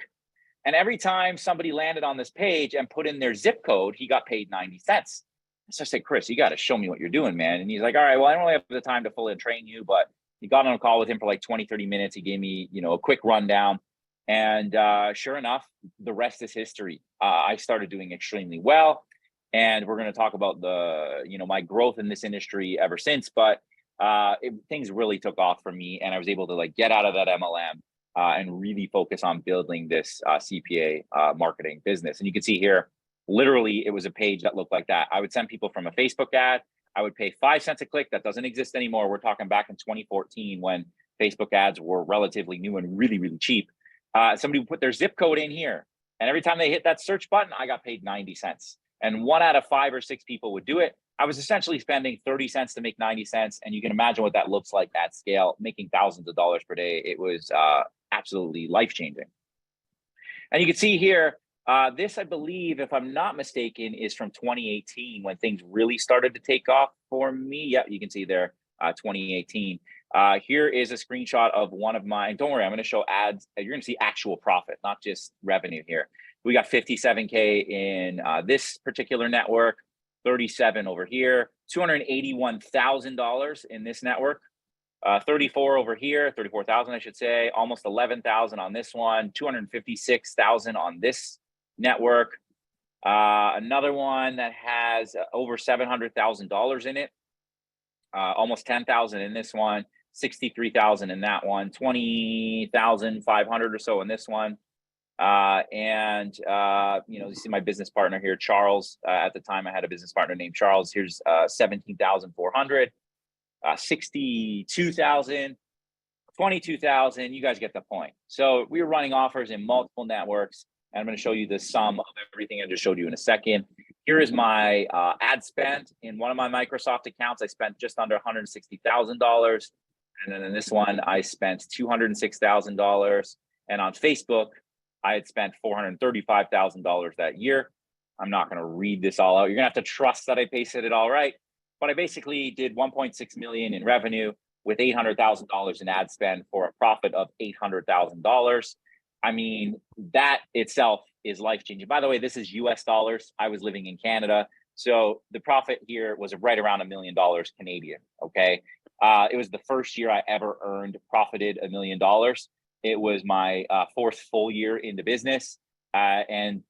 And every time somebody landed on this page and put in their zip code, he got paid 90 cents. So I said, Chris, you got to show me what you're doing, man. And he's like, all right, well, I don't really have the time to fully train you, but he got on a call with him for like 20, 30 minutes. He gave me, a quick rundown. And sure enough, the rest is history. I started doing extremely well. and we're going to talk about the, my growth in this industry ever since. But things really took off for me, and I was able to like get out of that MLM and really focus on building this CPA marketing business. And you can see here, literally, it was a page that looked like that. I would send people from a Facebook ad. I would pay 5 cents a click. That doesn't exist anymore. We're talking back in 2014 when Facebook ads were relatively new and really, really cheap. Somebody would put their zip code in here, and every time they hit that search button, I got paid 90 cents. And 1 out of 5 or 6 people would do it. I was essentially spending 30 cents to make 90 cents. And you can imagine what that looks like at scale, making thousands of dollars per day. It was absolutely life-changing. And you can see here, this, I believe, if I'm not mistaken, is from 2018 when things really started to take off for me. Yeah, you can see there, 2018. Here is a screenshot of one of mine. Don't worry, I'm going to show ads. You're going to see actual profit, not just revenue here. We got 57K in this particular network, 37 over here, $281,000 in this network, 34 over here, 34,000, I should say, almost 11,000 on this one, 256,000 on this network. Another one that has over $700,000 in it, almost 10,000 in this one, 63,000 in that one, 20,500 or so in this one. You see my business partner here, Charles. At the time, I had a business partner named Charles. Here's 17,400, 62,000, 22,000. You guys get the point. So we were running offers in multiple networks, and I'm going to show you the sum of everything I just showed you in a second. Here is my ad spend in one of my Microsoft accounts. I spent just under $160,000, and then in this one, I spent $206,000. And on Facebook, I had spent $435,000 that year. I'm not going to read this all out. You're going to have to trust that I pasted it all right. But I basically did 1.6 million in revenue with $800,000 in ad spend for a profit of $800,000. I mean, that itself is life-changing. By the way, this is US dollars. I was living in Canada. So the profit here was right around $1 million Canadian, okay? It was the first year I ever profited $1 million. It was my 4th full year into business. And,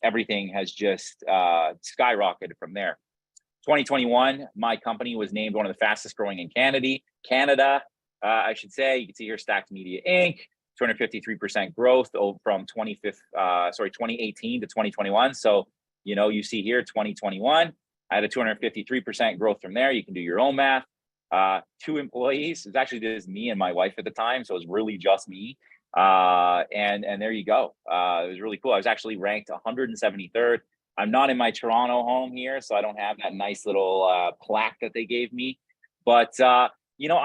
everything has just skyrocketed from there. 2021, my company was named one of the fastest growing in Canada, I should say. You can see here, Stacked Media Inc., 253% growth from 2018 to 2021. So, you see here, 2021, I had a 253% growth from there. You can do your own math. 2 employees. It was actually just me and my wife at the time, so it was really just me. And there you go. It was really cool. I was actually ranked 173rd. I'm not in my Toronto home here, so I don't have that nice little plaque that they gave me. But I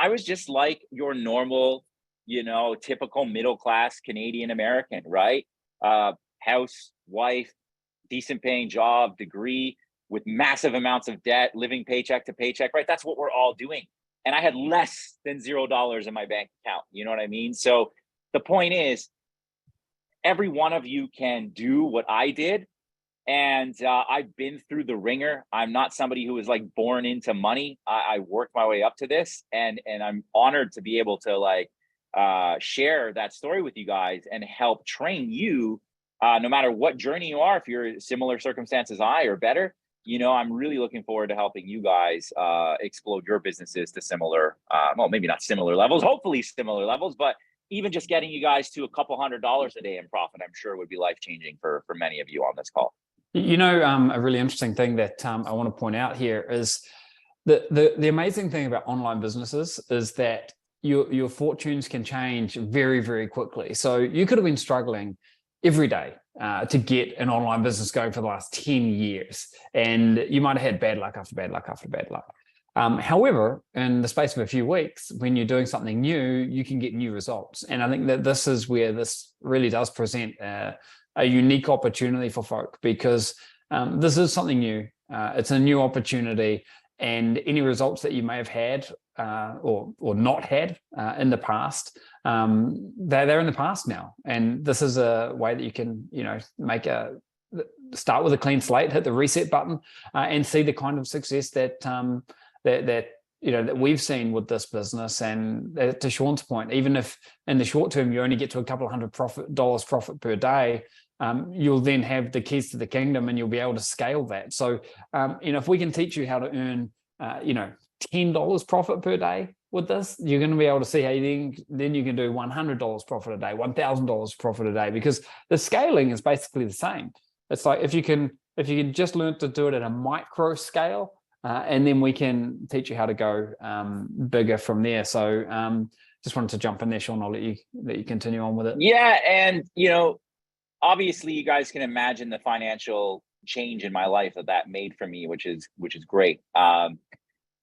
was just like your normal, typical middle-class Canadian American, right? House, wife, decent paying job, degree, with massive amounts of debt, living paycheck to paycheck, right? That's what we're all doing. And I had less than $0 in my bank account. You know what I mean? So the point is, every one of you can do what I did. And I've been through the ringer. I'm not somebody who was like born into money. I worked my way up to this, and I'm honored to be able to share that story with you guys and help train you, no matter what journey you are. If you're in similar circumstances I or better, I'm really looking forward to helping you guys explode your businesses to similar, maybe not similar levels, hopefully similar levels, but even just getting you guys to a couple $100s a day in profit, I'm sure would be life-changing for many of you on this call. A really interesting thing that I want to point out here is the amazing thing about online businesses is that your fortunes can change very, very quickly. So you could have been struggling every day to get an online business going for the last 10 years. And you might have had bad luck after bad luck after bad luck. However, in the space of a few weeks, when you're doing something new, you can get new results. And I think that this is where this really does present a unique opportunity for folk, because this is something new. It's a new opportunity, and any results that you may have had or not had in the past, they're in the past now. And this is a way that you can, start with a clean slate, hit the reset button, and see the kind of success that we've seen with this business. And to Sean's point, even if in the short term you only get to a couple of $100 profit per day, you'll then have the keys to the kingdom and you'll be able to scale that. So, if we can teach you how to earn, $10 profit per day with this, you're going to be able to see how then you can do $100 profit a day, $1,000 profit a day, because the scaling is basically the same. It's like if you can just learn to do it at a micro scale, and then we can teach you how to go bigger from there. So just wanted to jump in there, Sean. I'll let you continue on with it. Yeah, and obviously you guys can imagine the financial change in my life that made for me, which is great.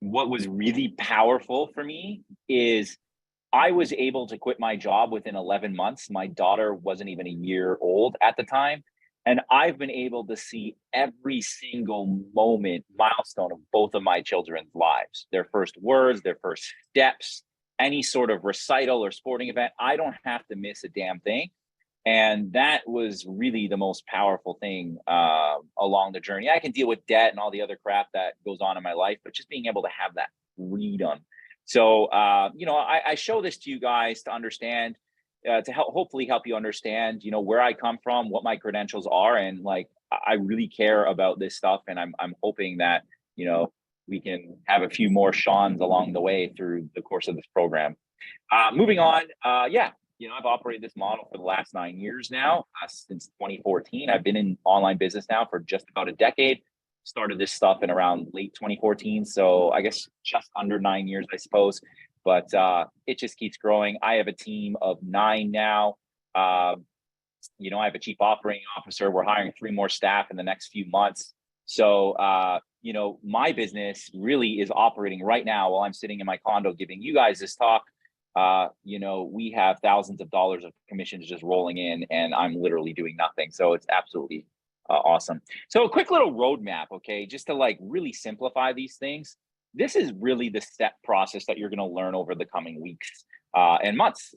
What was really powerful for me is I was able to quit my job within 11 months. My daughter wasn't even a year old at the time. And I've been able to see every single milestone of both of my children's lives, their first words, their first steps, any sort of recital or sporting event. I don't have to miss a damn thing. And that was really the most powerful thing along the journey. I can deal with debt and all the other crap that goes on in my life, but just being able to have that freedom. So, I show this to you guys to understand, to hopefully help you understand, where I come from, what my credentials are. And like, I really care about this stuff. And I'm hoping that, we can have a few more Seans along the way through the course of this program. Moving on. I've operated this model for the last 9 years now, since 2014. I've been in online business now for just about a decade. Started this stuff in around late 2014. So I guess just under 9 years, I suppose. But it just keeps growing. I have a team of 9 now. I have a chief operating officer. We're hiring 3 more staff in the next few months. So, my business really is operating right now while I'm sitting in my condo giving you guys this talk. We have thousands of dollars of commissions just rolling in, and I'm literally doing nothing. So it's absolutely awesome. So a quick little roadmap, okay, just to like really simplify these things. This is really the step process that you're going to learn over the coming weeks and months.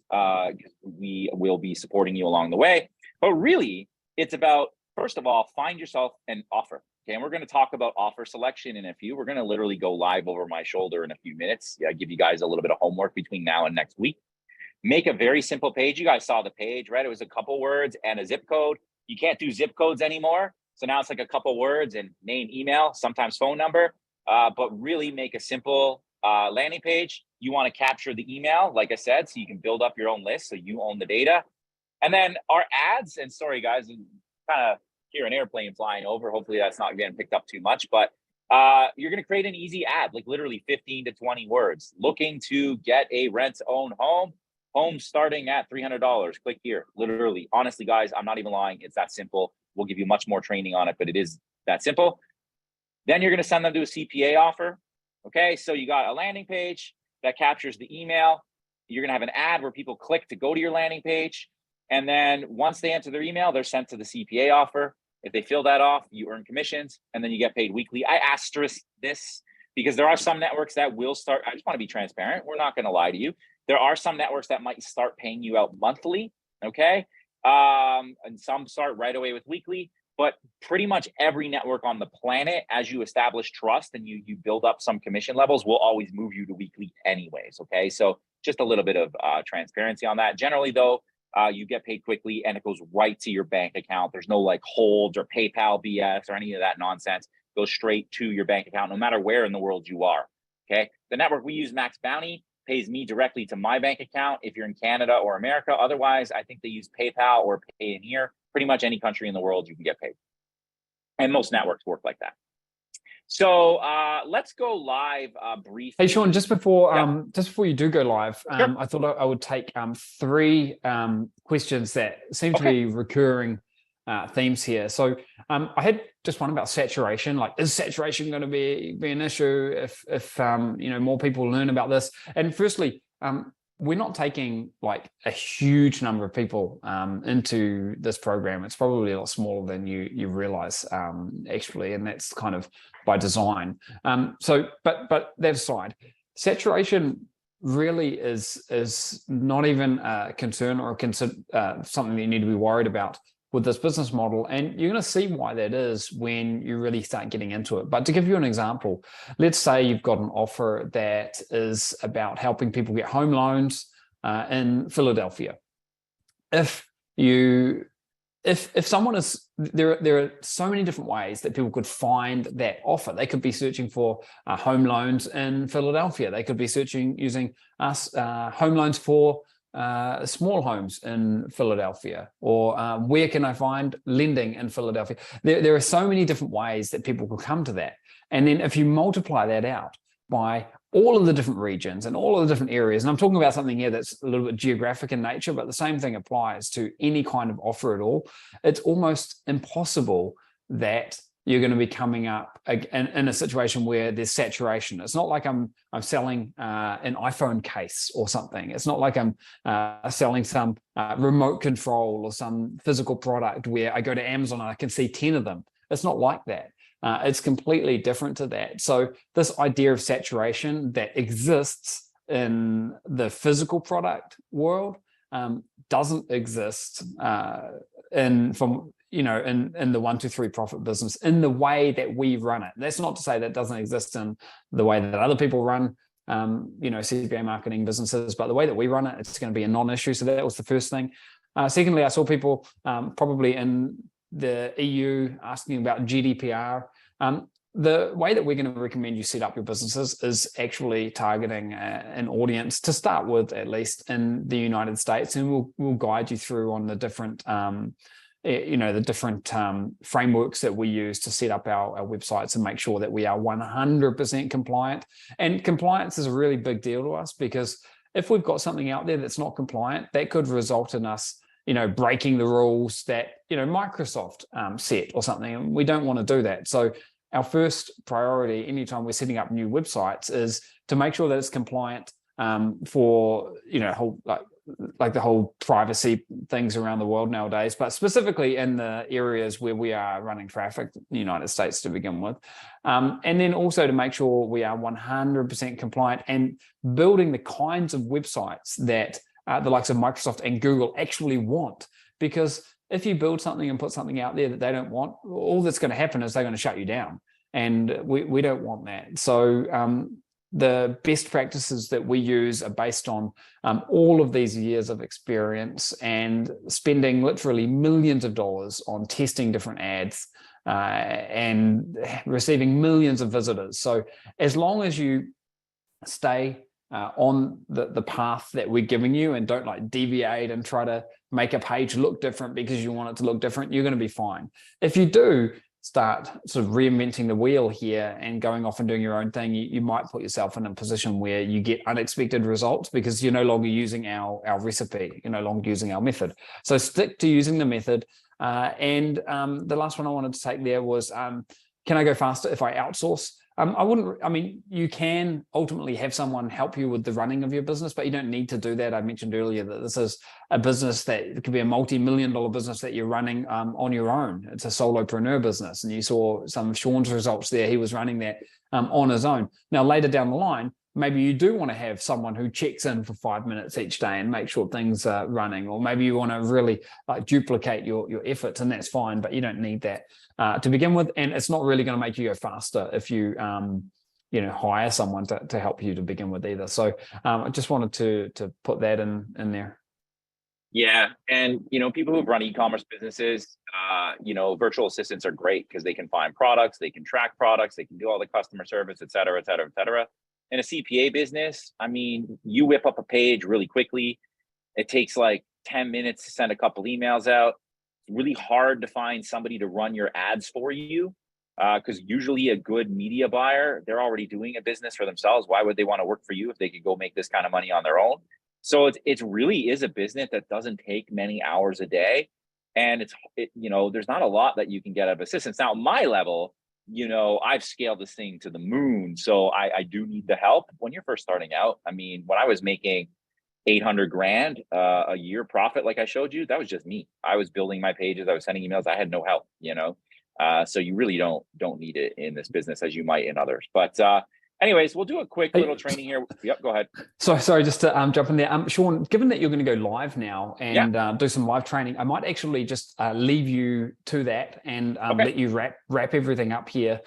We will be supporting you along the way. But really, it's about, first of all, find yourself an offer. Okay, and we're going to talk about offer selection in a few. We're going to literally go live over my shoulder in a few minutes. Give you guys a little bit of homework between now and next week. Make a very simple page. You guys saw the page, right? It was a couple words and a zip code. You can't do zip codes anymore. So now it's like a couple words and name, email, sometimes phone number. But really make a simple landing page. You want to capture the email, like I said, so you can build up your own list so you own the data. And then our ads, and sorry guys, kind of hear an airplane flying over. Hopefully that's not getting picked up too much, but you're going to create an easy ad, like literally 15 to 20 words. Looking to get a rent-to-own home starting at $300. Click here. Literally, honestly, guys, I'm not even lying. It's that simple. We'll give you much more training on it, but it is that simple. Then you're going to send them to a CPA offer. Okay, so you got a landing page that captures the email. You're going to have an ad where people click to go to your landing page. And then once they enter their email, they're sent to the CPA offer. If they fill that off, you earn commissions, and then you get paid weekly. I asterisk this because there are some networks that will start. I just want to be transparent. We're not going to lie to you. There are some networks that might start paying you out monthly, okay? And some start right away with weekly. But pretty much every network on the planet, as you establish trust and you build up some commission levels, will always move you to weekly anyways, okay? So just a little bit of transparency on that. Generally, though, you get paid quickly and it goes right to your bank account. There's no like holds or PayPal BS or any of that nonsense. It goes straight to your bank account, no matter where in the world you are. Okay. The network we use, Max Bounty, pays me directly to my bank account if you're in Canada or America. Otherwise, I think they use PayPal or Payoneer. Pretty much any country in the world you can get paid. And most networks work like that. So let's go live briefly. Hey, Sean, just before you do go live, Sure. I thought I would take 3 questions that seem to be recurring themes here. So I had just one about saturation. Like, is saturation going to be an issue if more people learn about this? And firstly, we're not taking like a huge number of people into this program. It's probably a lot smaller than you realize actually, and that's kind of by design. But that aside, saturation really is not even a concern or something that you need to be worried about with this business model. And you're going to see why that is when you really start getting into it. But to give you an example, let's say you've got an offer that is about helping people get home loans in Philadelphia. If you if someone is there are so many different ways that people could find that offer. They could be searching for home loans in Philadelphia. They could be searching using us home loans for small homes in Philadelphia, or where can I find lending in Philadelphia? There are so many different ways that people could come to that. And then if you multiply that out by all of the different regions and all of the different areas, and I'm talking about something here that's a little bit geographic in nature, but the same thing applies to any kind of offer at all. It's almost impossible that you're going to be coming up in a situation where there's saturation. It's not like I'm selling an iPhone case or something. It's not like I'm selling some remote control or some physical product where I go to Amazon and I can see 10 of them. It's not like that. It's completely different to that. So this idea of saturation that exists in the physical product world doesn't exist in the 1, 2, 3 profit business in the way that we run it. That's not to say that doesn't exist in the way that other people run CPA marketing businesses, but the way that we run it, it's going to be a non-issue. So that was the first thing. Secondly, I saw people probably in the EU asking about GDPR. The way that we're going to recommend you set up your businesses is actually targeting an audience to start with, at least in the United States, and we'll guide you through on the different frameworks that we use to set up our websites and make sure that we are 100% compliant. And compliance is a really big deal to us, because if we've got something out there that's not compliant, that could result in us breaking the rules that Microsoft set or something, and we don't want to do that. So our first priority anytime we're setting up new websites is to make sure that it's compliant for like the whole privacy things around the world nowadays, but specifically in the areas where we are running traffic in the United States to begin with. And then also to make sure we are 100% compliant and building the kinds of websites that the likes of Microsoft and Google actually want. Because if you build something and put something out there that they don't want, all that's going to happen is they're going to shut you down. And we don't want that. So the best practices that we use are based on all of these years of experience and spending literally millions of dollars on testing different ads and receiving millions of visitors. So as long as you stay on the path that we're giving you and don't deviate and try to make a page look different because you want it to look different, you're going to be fine. If you do start sort of reinventing the wheel here and going off and doing your own thing, you might put yourself in a position where you get unexpected results because you're no longer using our recipe, you're no longer using our method. So stick to using the method. And the last one I wanted to take there was, can I go faster if I outsource? You can ultimately have someone help you with the running of your business, but you don't need to do that. I mentioned earlier that this is a business that it could be a multi-million-dollar business that you're running on your own. It's a solopreneur business. And you saw some of Sean's results there. He was running that on his own. Now, later down the line, maybe you do want to have someone who checks in for 5 minutes each day and make sure things are running, or maybe you want to really duplicate your efforts, and that's fine, but you don't need that to begin with. And it's not really going to make you go faster if you hire someone to help you to begin with either. So I just wanted to put that in there. Yeah. And, people who've run e-commerce businesses, virtual assistants are great because they can find products, they can track products, they can do all the customer service, et cetera, et cetera, et cetera. In a CPA business, you whip up a page really quickly. It takes 10 minutes to send a couple emails out. It's really hard to find somebody to run your ads for you because usually a good media buyer, they're already doing a business for themselves. Why would they want to work for you if they could go make this kind of money on their own? So it really is a business that doesn't take many hours a day. And there's not a lot that you can get out of assistance. Now, my level, I've scaled this thing to the moon. So I do need the help. When you're first starting out, when I was making 800 grand a year profit, like I showed you, that was just me. I was building my pages. I was sending emails. I had no help, so you really don't need it in this business as you might in others. But anyways, we'll do a quick little training here. Yep, go ahead. So sorry, just to jump in there. Sean, given that you're going to go live now and do some live training, I might actually just leave you to that and let you wrap everything up here.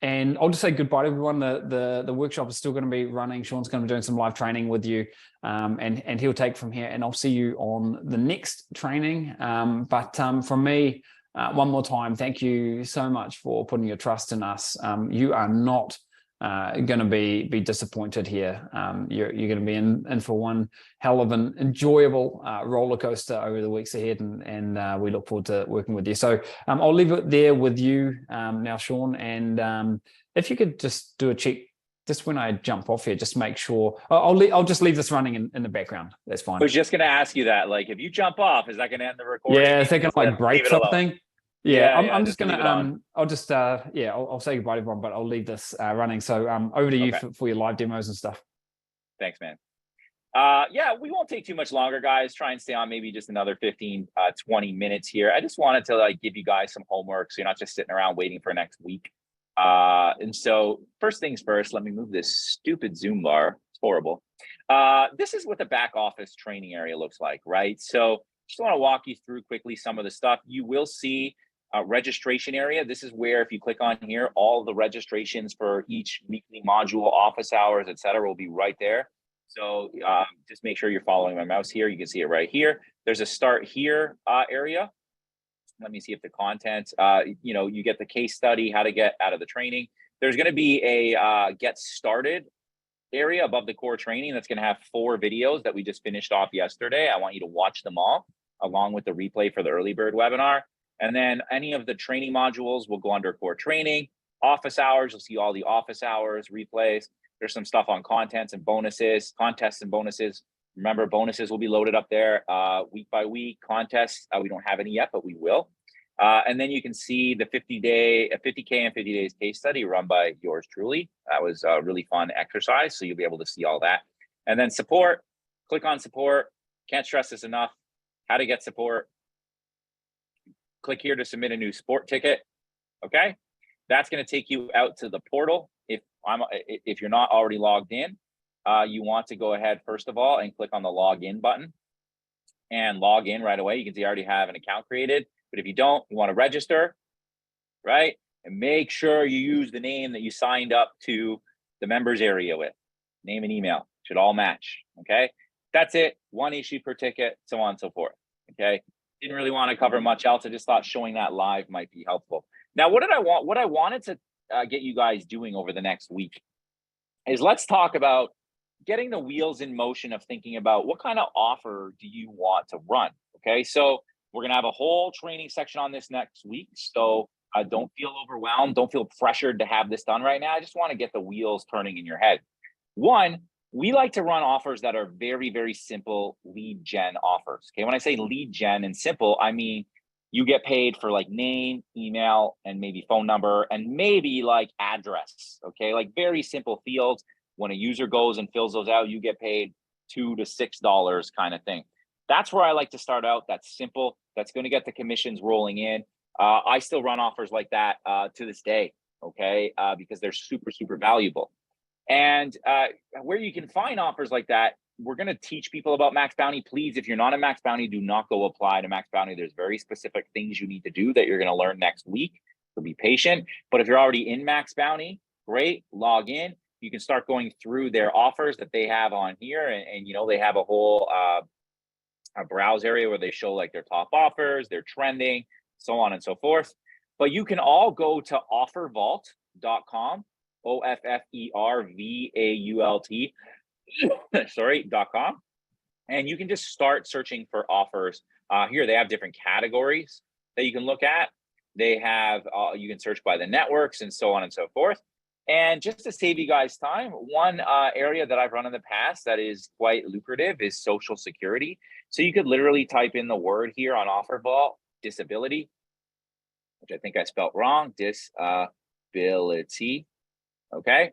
And I'll just say goodbye to everyone. The workshop is still going to be running. Sean's going to be doing some live training with you, and he'll take from here. And I'll see you on the next training. But from me, one more time, thank you so much for putting your trust in us. You are not going to be disappointed here. You're going to be in for one hell of an enjoyable roller coaster over the weeks ahead, and we look forward to working with you. So I'll leave it there with you now, Sean, and if you could just do a check just when I jump off here, just make sure I'll just leave this running in the background. That's fine. I was just going to ask you that, like, if you jump off, is that going to end the recording? Yeah, if they can like break something. Yeah, I'm just gonna I'll just I'll say goodbye to everyone, but I'll leave this running. So over to you for your live demos and stuff. Thanks, man. Yeah, we won't take too much longer, guys. Try and stay on maybe just another 15 20 minutes here. I just wanted to like give you guys some homework so you're not just sitting around waiting for next week. And so first things first, let me move this stupid Zoom bar. It's horrible. This is what the back office training area looks like, right? So just want to walk you through quickly some of the stuff. You will see registration area. This is where, if you click on here, all the registrations for each weekly module, office hours, etc., will be right there. So just make sure you're following my mouse here. You can see it right here. There's a start here area. Let me see if the content, you get the case study, how to get out of the training. There's going to be a get started area above the core training that's going to have 4 videos that we just finished off yesterday. I want you to watch them all along with the replay for the early bird webinar. And then any of the training modules will go under core training. Office hours, you'll see all the office hours replays. There's some stuff on contests and bonuses. Remember, bonuses will be loaded up there week by week. Contests, we don't have any yet, but we will. And then you can see the 50K and 50 days case study run by yours truly. That was a really fun exercise, so you'll be able to see all that. And then support, click on support. Can't stress this enough. How to get support. Click here to submit a new sport ticket. Okay, that's going to take you out to the portal. If you're not already logged in, you want to go ahead first of all and click on the login button and log in right away. You can see I already have an account created, but if you don't, you want to register, right? And make sure you use the name that you signed up to the members area with. Name and email should all match. Okay, that's it. One issue per ticket, so on and so forth. Okay, didn't really want to cover much else. I just thought showing that live might be helpful. Now, what did I want? What I wanted to get you guys doing over the next week is let's talk about getting the wheels in motion of thinking about what kind of offer do you want to run. Okay, so we're going to have a whole training section on this next week. So don't feel overwhelmed. Don't feel pressured to have this done right now. I just want to get the wheels turning in your head. One, we like to run offers that are very, very simple lead gen offers. Okay, when I say lead gen and simple, I mean you get paid for like name, email, and maybe phone number, and maybe like address. Okay, like very simple fields. When a user goes and fills those out, you get paid $2 to $6 kind of thing. That's where I like to start out. That's simple. That's going to get the commissions rolling in. I still run offers like that to this day, okay, because they're super, super valuable. And where you can find offers like that, we're going to teach people about Max Bounty. Please, if you're not a Max Bounty, do not go apply to Max Bounty. There's very specific things you need to do that you're going to learn next week. So be patient. But if you're already in Max Bounty, great, log in. You can start going through their offers that they have on here. And they have a whole a browse area where they show like their top offers, their trending, so on and so forth. But you can all go to offervault.com. OFFERVAULT, .com. And you can just start searching for offers. Here they have different categories that you can look at. They have, you can search by the networks and so on and so forth. And just to save you guys time, one area that I've run in the past that is quite lucrative is Social Security. So you could literally type in the word here on OfferVault, disability, which I think I spelled wrong, disability. Okay,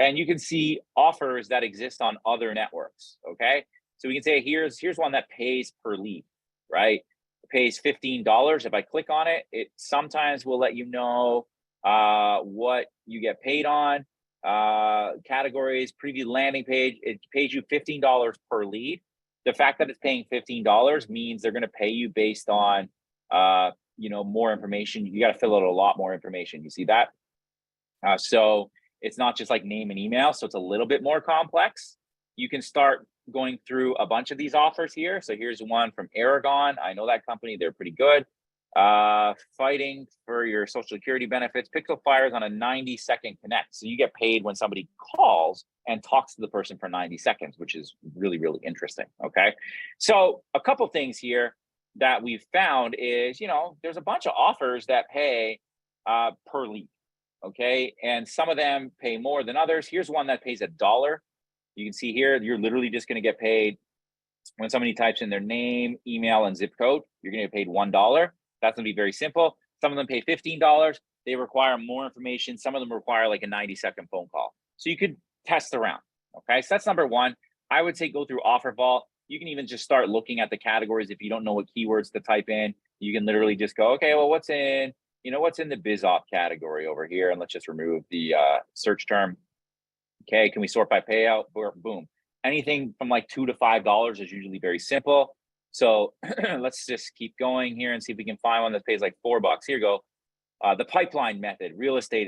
and you can see offers that exist on other networks. Okay, so we can say here's one that pays per lead, right? It pays $15. If I click on it, it sometimes will let you know what you get paid on, categories, preview landing page. It pays you $15 per lead. The fact that it's paying $15 means they're going to pay you based on more information. You got to fill out a lot more information. You see that? So it's not just like name and email. So it's a little bit more complex. You can start going through a bunch of these offers here. So here's one from Aragon. I know that company, they're pretty good. Fighting for your social security benefits. Pixel Fire is on a 90-second connect. So you get paid when somebody calls and talks to the person for 90 seconds, which is really, really interesting. Okay. So a couple things here that we've found is, there's a bunch of offers that pay per lead. Okay. And some of them pay more than others. Here's one that pays $1. You can see here, you're literally just going to get paid when somebody types in their name, email, and zip code. You're going to get paid $1. That's going to be very simple. Some of them pay $15. They require more information. Some of them require like a 90-second phone call. So you could test around. Okay. So that's number one. I would say go through Offer Vault. You can even just start looking at the categories. If you don't know what keywords to type in, you can literally just go, okay, well, what's in the BizOp category over here? And let's just remove the search term. Okay, can we sort by payout? Boom. Anything from like $2 to $5 is usually very simple. So let's just keep going here and see if we can find one that pays like $4. Here you go. The pipeline method, real estate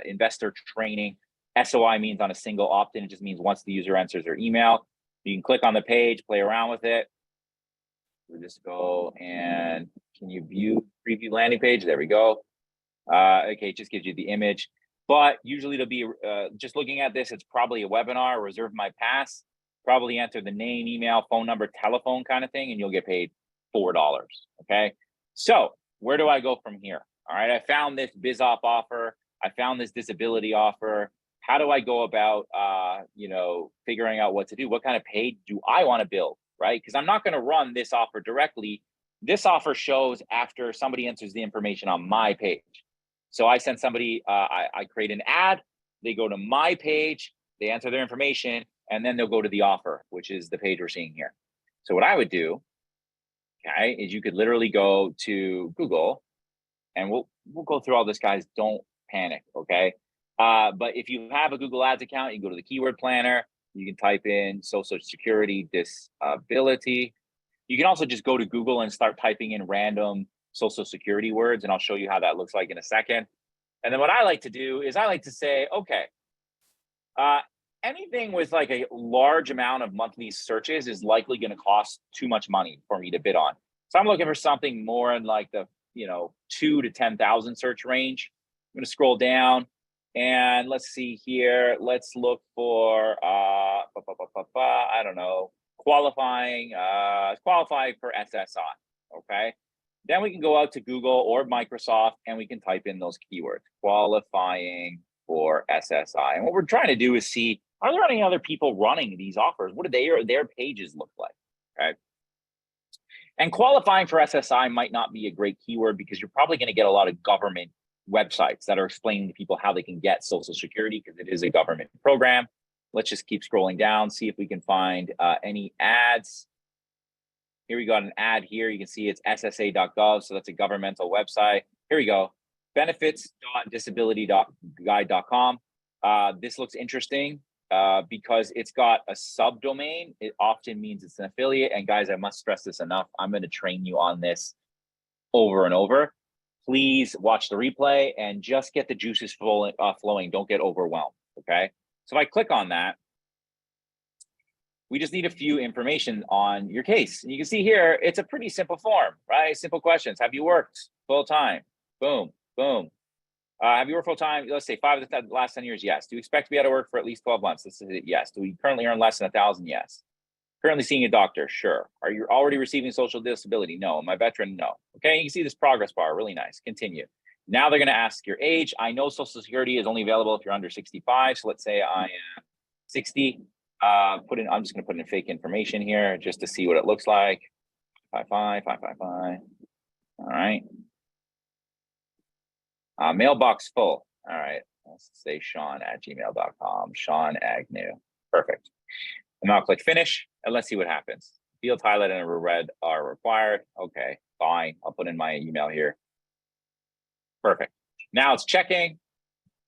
investor training. SOI means on a single opt-in. It just means once the user enters their email. You can click on the page, play around with it. We'll just go and can you view preview landing page? There we go. Okay, it just gives you the image. But usually it'll be just looking at this, it's probably a webinar, reserve my pass, probably enter the name, email, phone number, telephone kind of thing, and you'll get paid $4. Okay. So where do I go from here? All right. I found this BizOp offer. I found this disability offer. How do I go about, figuring out what to do? What kind of page do I want to build? Right. Because I'm not going to run this offer directly. This offer shows after somebody enters the information on my page. So I send somebody, I create an ad, they go to my page, they enter their information, and then they'll go to the offer, which is the page we're seeing here. So what I would do, okay, is you could literally go to Google, and we'll go through all this, guys. Don't panic, okay? But if you have a Google Ads account, you can go to the keyword planner. You can type in social security disability. You can also just go to Google and start typing in random social security words, and I'll show you how that looks like in a second. And then what I like to do is I like to say, okay, anything with like a large amount of monthly searches is likely going to cost too much money for me to bid on. So I'm looking for something more in like the 2 to 10,000 search range. I'm going to scroll down and let's see here. Let's look for I don't know, qualify for SSI. Okay. Then we can go out to Google or Microsoft and we can type in those keywords, qualifying for SSI. And what we're trying to do is see, are there any other people running these offers? What do their pages look like? Okay. And qualifying for SSI might not be a great keyword because you're probably going to get a lot of government websites that are explaining to people how they can get Social Security because it is a government program. Let's just keep scrolling down, see if we can find any ads. Here we got an ad here. You can see it's ssa.gov. So that's a governmental website. Here we go. Benefits.disability.guide.com. This looks interesting because it's got a subdomain. It often means it's an affiliate. And guys, I must stress this enough. I'm going to train you on this over and over. Please watch the replay and just get the juices flowing. Don't get overwhelmed. Okay. So if I click on that, we just need a few information on your case. And you can see here, it's a pretty simple form, right? Simple questions. Have you worked full-time? Boom, boom. Have you worked full-time? Let's say 5 of the last 10 years, yes. Do you expect to be out of work for at least 12 months? This is it, yes. Do we currently earn less than $1,000? Yes. Currently seeing a doctor? Sure. Are you already receiving social disability? No. Am I veteran? No. Okay, you can see this progress bar, really nice. Continue. Now they're gonna ask your age. I know Social Security is only available if you're under 65. So let's say I am 60. I'm just going to put in fake information here just to see what it looks like. 555. All right. Mailbox full. All right. Let's say Sean@gmail.com. Sean Agnew. Perfect. And I'll click finish and let's see what happens. Fields highlighted and red are required. Okay, fine. I'll put in my email here. Perfect. Now it's checking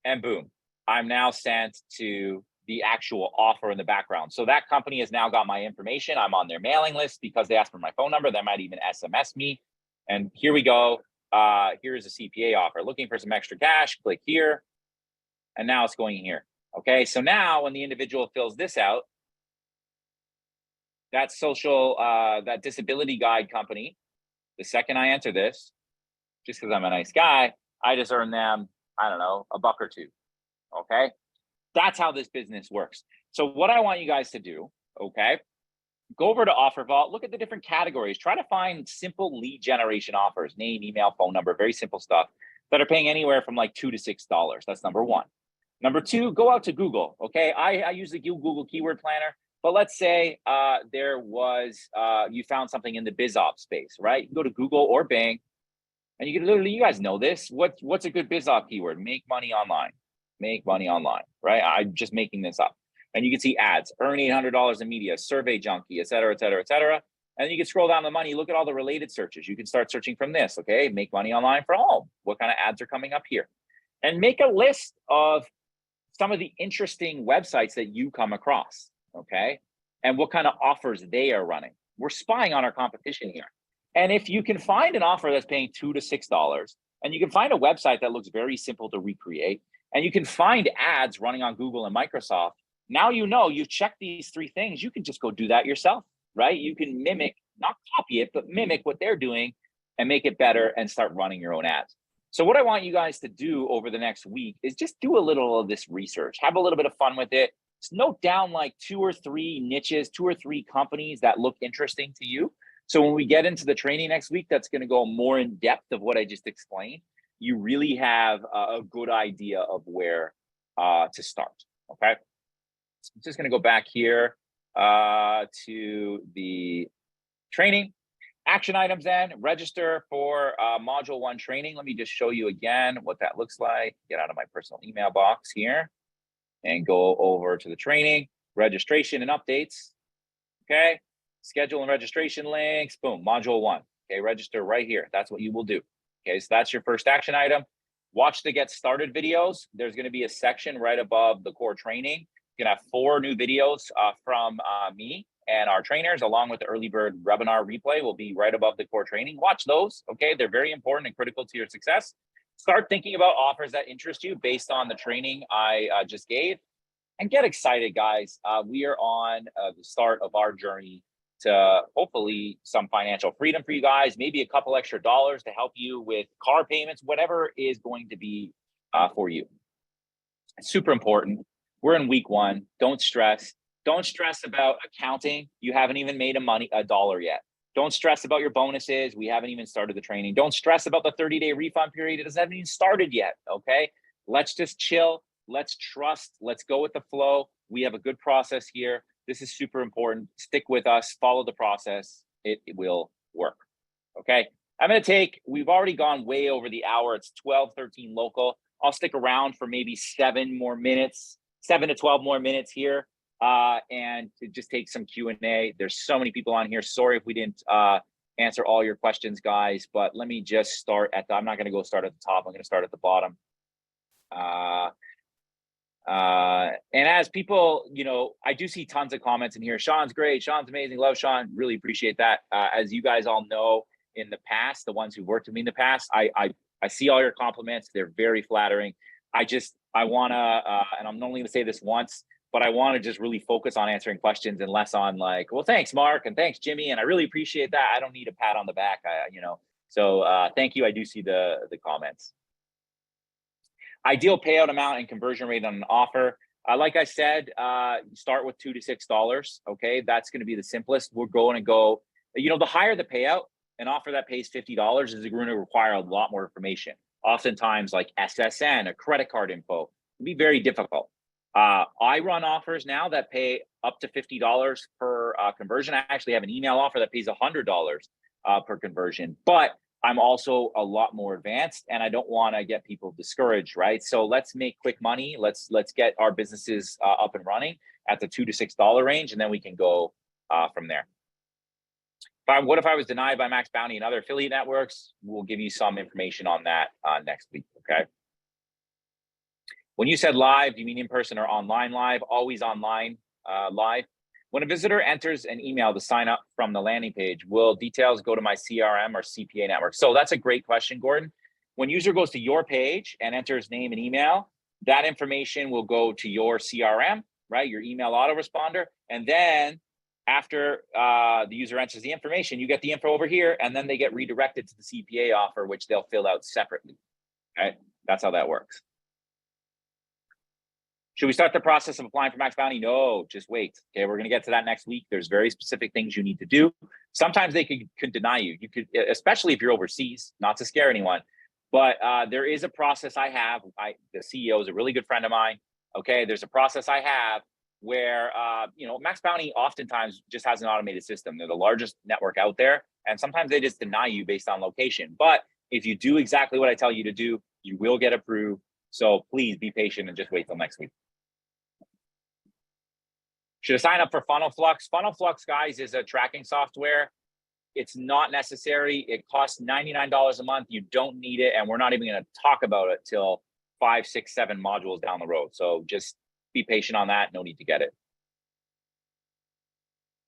and boom. I'm now sent to the actual offer in the background. So that company has now got my information. I'm on their mailing list because they asked for my phone number. They might even SMS me. And here we go. here's a CPA offer. Looking for some extra cash, click here. And now it's going here. Okay, so now when the individual fills this out, that that disability guide company, the second I enter this, just because I'm a nice guy, I just earn them, I don't know, $1 or $2. Okay, that's how this business works. So what I want you guys to do, okay, go over to OfferVault, look at the different categories, try to find simple lead generation offers, name, email, phone number, very simple stuff that are paying anywhere from like $2 to $6. That's number one. Number two, go out to Google. Okay, I use the Google Keyword Planner, but let's say you found something in the BizOps space, right? You can go to Google or Bing, and you can literally, you guys know this. What's a good BizOps keyword? Make money online. Make money online, right? I'm just making this up. And you can see ads, earn $800 in media, Survey Junkie, et cetera, et cetera, et cetera. And you can scroll down the money, look at all the related searches. You can start searching from this, okay? Make money online for home. What kind of ads are coming up here? And make a list of some of the interesting websites that you come across, okay? And what kind of offers they are running. We're spying on our competition here. And if you can find an offer that's paying $2 to $6, and you can find a website that looks very simple to recreate, and you can find ads running on Google and Microsoft, now you know you've checked these 3 things, you can just go do that yourself, right? You can mimic, not copy it, but mimic what they're doing and make it better and start running your own ads. So what I want you guys to do over the next week is just do a little of this research, have a little bit of fun with it. Just note down like 2 or 3 niches, 2 or 3 companies that look interesting to you. So when we get into the training next week, that's going to go more in depth of what I just explained. You really have a good idea of where to start, okay? So I'm just going to go back here to the training. Action items then, register for Module 1 training. Let me just show you again what that looks like. Get out of my personal email box here and go over to the training, registration and updates, okay? Schedule and registration links, boom, Module 1. Okay, register right here. That's what you will do. Okay, so that's your first action item. Watch the Get Started videos. There's gonna be a section right above the core training. You're gonna have 4 new videos from me and our trainers, along with the early bird webinar replay will be right above the core training. Watch those, okay? They're very important and critical to your success. Start thinking about offers that interest you based on the training I just gave. And get excited, guys. We are on the start of our journey to hopefully some financial freedom for you guys, maybe a couple extra dollars to help you with car payments, whatever is going to be for you. It's super important. We're in week 1. Don't stress. Don't stress about accounting. You haven't even made a dollar yet. Don't stress about your bonuses. We haven't even started the training. Don't stress about the 30-day refund period. It doesn't even started yet, okay? Let's just chill. Let's trust. Let's go with the flow. We have a good process here. This is super important. Stick with us. Follow the process. It will work, okay? We've already gone way over the hour. It's 12:13 local. I'll stick around for maybe 7 to 12 more minutes here. And to just take some Q&A. There's so many people on here. Sorry if we didn't answer all your questions, guys, but let me just start I'm not going to go start at the top. I'm going to start at the bottom. And as people, I do see tons of comments in here. Sean's great. Sean's amazing. Love Sean. Really appreciate that. As you guys all know, in the past, the ones who worked with me in the past, I see all your compliments. They're very flattering. I want to, and I'm only going to say this once, but I want to just really focus on answering questions and less on like, well, thanks, Mark, and thanks, Jimmy, and I really appreciate that. I don't need a pat on the back, So thank you. I do see the comments. Ideal payout amount and conversion rate on an offer. Like I said, start with $2 to $6. Okay, that's going to be the simplest. We're going to go. The higher the payout, an offer that pays $50 is going to require a lot more information. Oftentimes, like SSN, a credit card info, can be very difficult. I run offers now that pay up to $50 per conversion. I actually have an email offer that pays $100 per conversion, but I'm also a lot more advanced and I don't want to get people discouraged, right? So let's make quick money. Let's get our businesses up and running at the $2 to $6 range, and then we can go from there. What if I was denied by Max Bounty and other affiliate networks? We'll give you some information on that next week, okay? When you said live, do you mean in person or online live? Always online live. When a visitor enters an email to sign up from the landing page, will details go to my CRM or CPA network? So that's a great question, Gordon. When user goes to your page and enters name and email, that information will go to your CRM, right? Your email autoresponder. And then after the user enters the information, you get the info over here, and then they get redirected to the CPA offer, which they'll fill out separately. Okay, that's how that works. Should we start the process of applying for Max Bounty? No, just wait. Okay, we're going to get to that next week. There's very specific things you need to do. Sometimes they could deny you. You could, especially if you're overseas, not to scare anyone. But there is a process I have. The CEO is a really good friend of mine. Okay, there's a process I have where Max Bounty oftentimes just has an automated system. They're the largest network out there, and sometimes they just deny you based on location. But if you do exactly what I tell you to do, you will get approved. So please be patient and just wait till next week. Should I sign up for Funnel Flux? Funnel Flux, guys, is a tracking software. It's not necessary. It costs $99 a month. You don't need it, and we're not even going to talk about it till 5, 6, 7 modules down the road. So just be patient on that. No need to get it.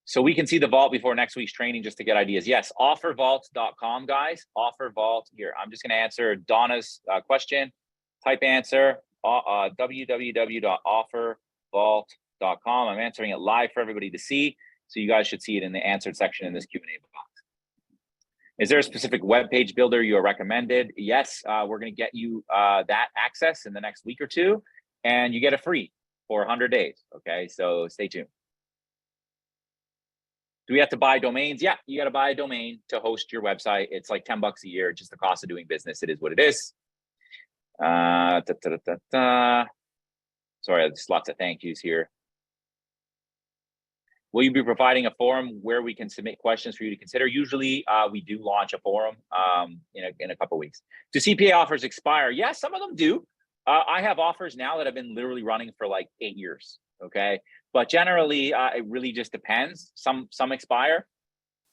So we can see the vault before next week's training just to get ideas. Yes, offervault.com, guys. Offervault. Here, I'm just going to answer Donna's question. Type answer, www.offervault.com. I'm answering it live for everybody to see. So you guys should see it in the answered section in this Q&A box. Is there a specific web page builder you are recommended? Yes, we're going to get you that access in the next week or two, and you get it free for 100 days. Okay, so stay tuned. Do we have to buy domains? Yeah, you got to buy a domain to host your website. It's like $10 a year, just the cost of doing business. It is what it is. Sorry, there's lots of thank yous here. Will you be providing a forum where we can submit questions for you to consider? Usually we do launch a forum in a couple of weeks. Do CPA offers expire? Yeah, some of them do. I have offers now that have been literally running for like 8 years, okay? But generally, it really just depends. Some expire.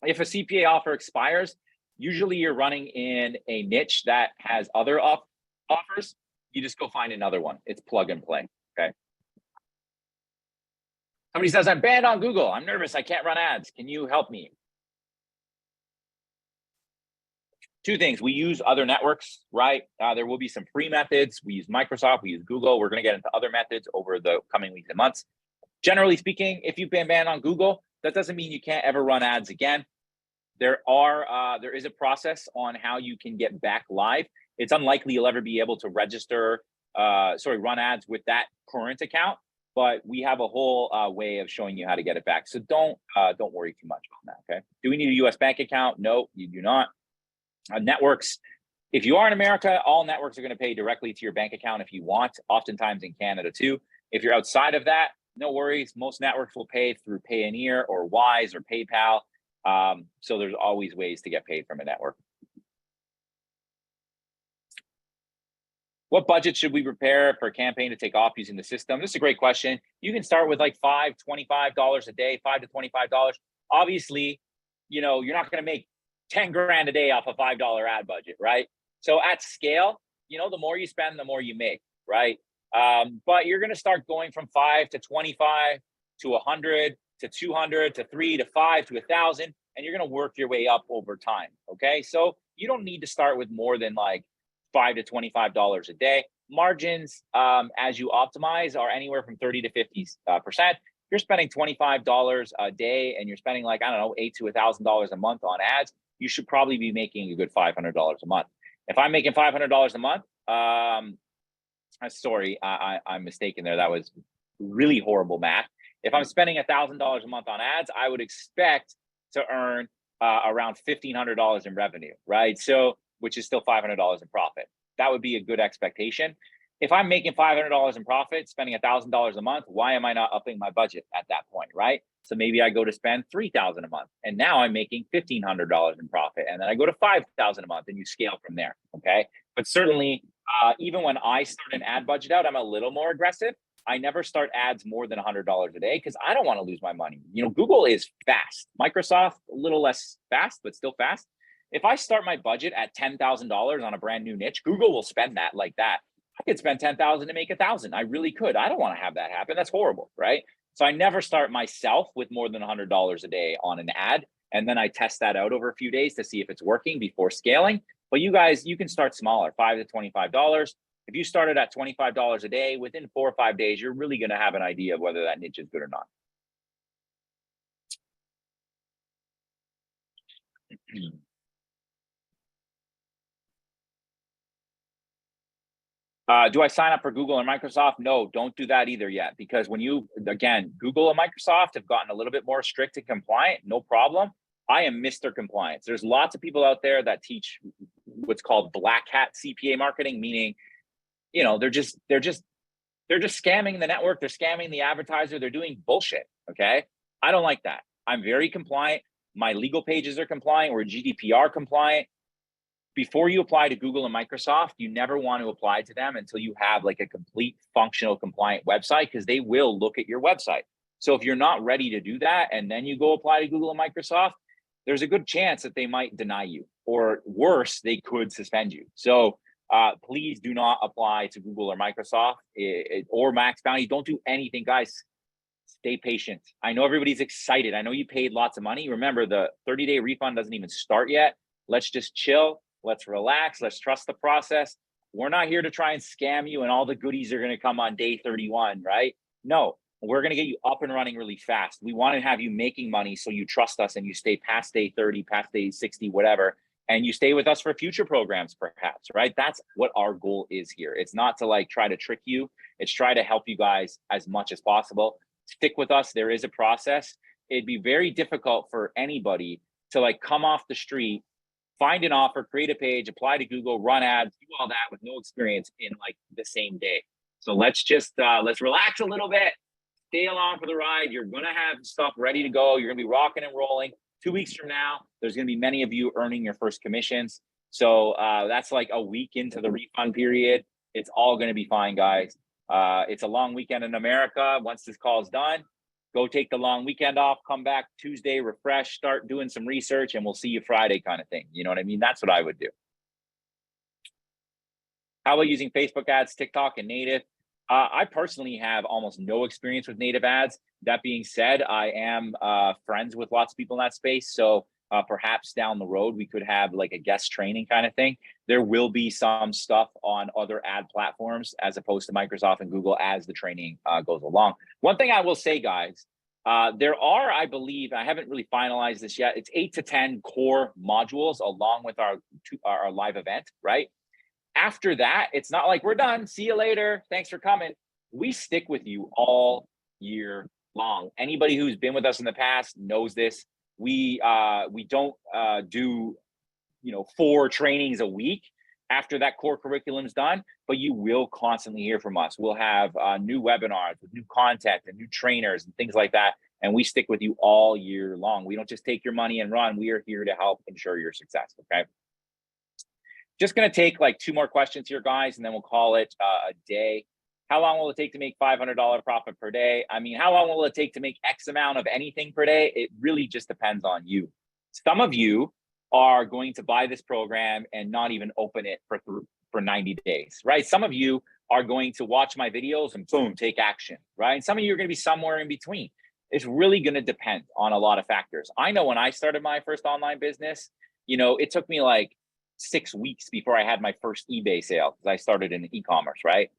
If a CPA offer expires, usually you're running in a niche that has other offers. You just go find another one. It's plug and play, okay? Somebody says, I'm banned on Google. I'm nervous. I can't run ads. Can you help me? Two things. We use other networks, right? There will be some free methods. We use Microsoft. We use Google. We're going to get into other methods over the coming weeks and months. Generally speaking, if you've been banned on Google, that doesn't mean you can't ever run ads again. There is a process on how you can get back live. It's unlikely you'll ever be able to run ads with that current account, but we have a whole way of showing you how to get it back. So don't worry too much on that, okay? Do we need a US bank account? No, you do not. Networks, if you are in America, all networks are going to pay directly to your bank account if you want, oftentimes in Canada too. If you're outside of that, no worries. Most networks will pay through Payoneer or Wise or PayPal. So there's always ways to get paid from a network. What budget should we prepare for a campaign to take off using the system? This is a great question. You can start with like $25 a day, $5 to $25. Obviously, you're not going to make 10 grand a day off a $5 ad budget, right? So at scale, the more you spend, the more you make, right? But you're going to start going from 5 to 25 to 100 to 200 to 3 to 5 to 1,000, and you're going to work your way up over time. Okay, so you don't need to start with more than like $5 to $25 a day. Margins, as you optimize, are anywhere from 30 to 50%. You're spending $25 a day, and you're spending like $800 to $1,000 a month on ads. You should probably be making a good $500 a month. If I'm making $500 a month, sorry, I'm mistaken there. That was really horrible math. If I'm spending $1,000 a month on ads, I would expect to earn around $1,500 in revenue, right? So, which is still $500 in profit. That would be a good expectation. If I'm making $500 in profit, spending $1,000 a month, why am I not upping my budget at that point, right? So maybe I go to spend $3,000 a month, and now I'm making $1,500 in profit, and then I go to $5,000 a month, and you scale from there, okay? But certainly, even when I start an ad budget out, I'm a little more aggressive. I never start ads more than $100 a day because I don't want to lose my money. Google is fast. Microsoft, a little less fast, but still fast. If I start my budget at $10,000 on a brand new niche, Google will spend that like that. I could spend $10,000 to make $1,000. I really could. I don't want to have that happen. That's horrible, right? So I never start myself with more than $100 a day on an ad. And then I test that out over a few days to see if it's working before scaling. But you guys, you can start smaller, $5 to $25. If you started at $25 a day, within 4 or 5 days, you're really going to have an idea of whether that niche is good or not. Do I sign up for Google and Microsoft? No, don't do that either yet, because when you, again, Google and Microsoft have gotten a little bit more strict and compliant, no problem. I am Mr. Compliance. There's lots of people out there that teach what's called black hat CPA marketing, meaning, you know, they're just scamming the network. They're scamming the advertiser. They're doing bullshit. Okay. I don't like that. I'm very compliant. My legal pages are compliant. We're GDPR compliant. Before you apply to Google and Microsoft, you never want to apply to them until you have like a complete functional compliant website, because they will look at your website. So if you're not ready to do that and then you go apply to Google and Microsoft, there's a good chance that they might deny you, or worse, they could suspend you. So please do not apply to Google or Microsoft or Max Bounty. Don't do anything, guys. Stay patient. I know everybody's excited. I know you paid lots of money. Remember, the 30-day refund doesn't even start yet. Let's just chill. Let's relax. Let's trust the process. We're not here to try and scam you and all the goodies are going to come on day 31, right? No, we're going to get you up and running really fast. We want to have you making money so you trust us and you stay past day 30, past day 60, whatever, and you stay with us for future programs, perhaps, right? That's what our goal is here. It's not to like try to trick you. It's try to help you guys as much as possible. Stick with us. There is a process. It'd be very difficult for anybody to like come off the street, find an offer, create a page, apply to Google, run ads, do all that with no experience in like the same day. So let's just, let's relax a little bit, stay along for the ride. You're going to have stuff ready to go. You're going to be rocking and rolling. 2 weeks from now, there's going to be many of you earning your first commissions. So that's like a week into the refund period. It's all going to be fine, guys. It's a long weekend in America. Once this call is done, go take the long weekend off, come back Tuesday, refresh, start doing some research, and we'll see you Friday kind of thing. You know what I mean? That's what I would do. How about using Facebook ads, TikTok, and native? I personally have almost no experience with native ads. That being said, I am friends with lots of people in that space. So perhaps down the road, we could have like a guest training kind of thing. There will be some stuff on other ad platforms as opposed to Microsoft and Google as the training goes along. One thing I will say, guys, there are, I believe, I haven't really finalized this yet. It's 8 to 10 core modules along with our live event, right? After that, it's not like we're done. See you later. Thanks for coming. We stick with you all year long. Anybody who's been with us in the past knows this. We don't do 4 trainings a week after that core curriculum's done, but you will constantly hear from us. We'll have new webinars with new content and new trainers and things like that. And we stick with you all year long. We don't just take your money and run. We are here to help ensure your success, okay? Just going to take like 2 more questions here, guys, and then we'll call it a day. How long will it take to make $500 profit per day? I mean, how long will it take to make X amount of anything per day? It really just depends on you. Some of you are going to buy this program and not even open it for 90 days, right? Some of you are going to watch my videos and boom, take action, right? And some of you are going to be somewhere in between. It's really going to depend on a lot of factors. I know when I started my first online business, it took me like 6 weeks before I had my first eBay sale because I started in e-commerce, right?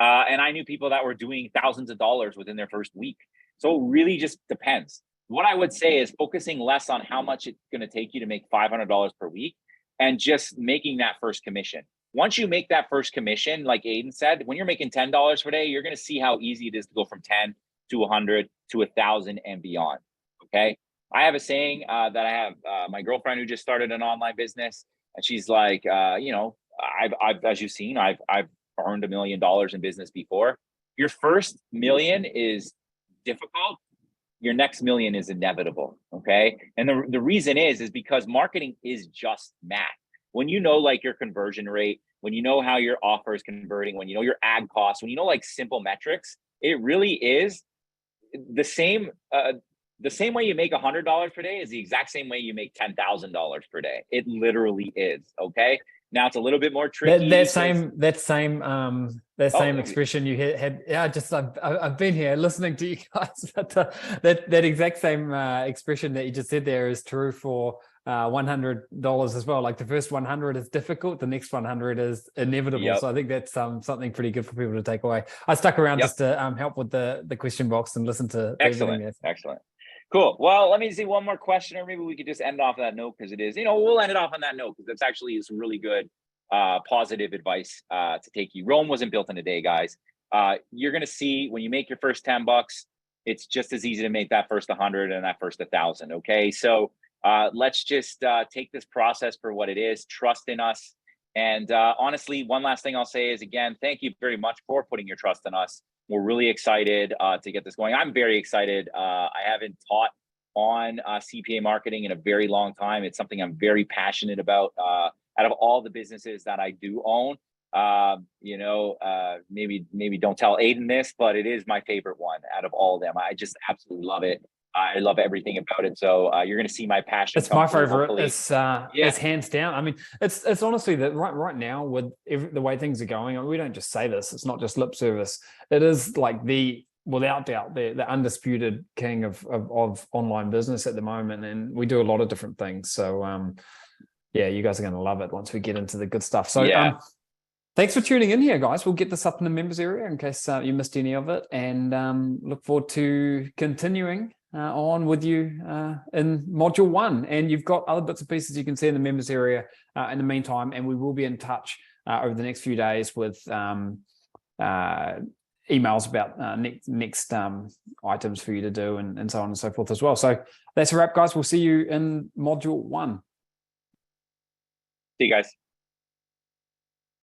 And I knew people that were doing thousands of dollars within their first week. So it really just depends. What I would say is focusing less on how much it's going to take you to make $500 per week and just making that first commission. Once you make that first commission, like Aiden said, when you're making $10 per day, you're going to see how easy it is to go from 10 to 100 to 1,000 and beyond. Okay. I have a saying that I have my girlfriend who just started an online business, and she's like, I've as you've seen, I've earned $1 million in business before. Your first million is difficult. Your next million is inevitable. Okay. And the reason is because marketing is just math. When you know like your conversion rate, when you know how your offer is converting, when you know your ad costs, when you know like simple metrics, it really is the same. The same way you make $100 per day is the exact same way you make $10,000 per day. It literally is. Okay. Now it's a little bit more tricky. That same Oh, expression you had. Yeah, I've been here listening to you guys, but that exact same expression that you just said there is true for $100 as well. Like the first 100 is difficult, the next 100 is inevitable. Yep. So I think that's something pretty good for people to take away. I stuck around just to help with the question box and listen to excellent. Cool. Well, let me see one more question, or maybe we could just end off that note, because it is, we'll end it off on that note, because that's actually some really good positive advice to take you. Rome wasn't built in a day, guys. You're going to see when you make your first $10, it's just as easy to make that first 100 and that first 1,000. Okay. So let's just take this process for what it is, trust in us. And honestly, one last thing I'll say is, again, thank you very much for putting your trust in us. We're really excited to get this going. I'm very excited. I haven't taught on CPA marketing in a very long time. It's something I'm very passionate about. Out of all the businesses that I do own, maybe don't tell Aiden this, but it is my favorite one out of all of them. I just absolutely love it. I love everything about it. So you're going to see my passion. It's my favorite. It's hands down. I mean, it's honestly that right now with the way things are going, I mean, we don't just say this. It's not just lip service. It is like without doubt, the undisputed king of online business at the moment. And we do a lot of different things. So you guys are going to love it once we get into the good stuff. So thanks for tuning in here, guys. We'll get this up in the members area in case you missed any of it, and look forward to continuing on with you in module 1. And you've got other bits and pieces you can see in the members area in the meantime, and we will be in touch over the next few days with emails about next items for you to do, and so on and so forth as well. So that's a wrap, guys. We'll see you in module 1. See you guys.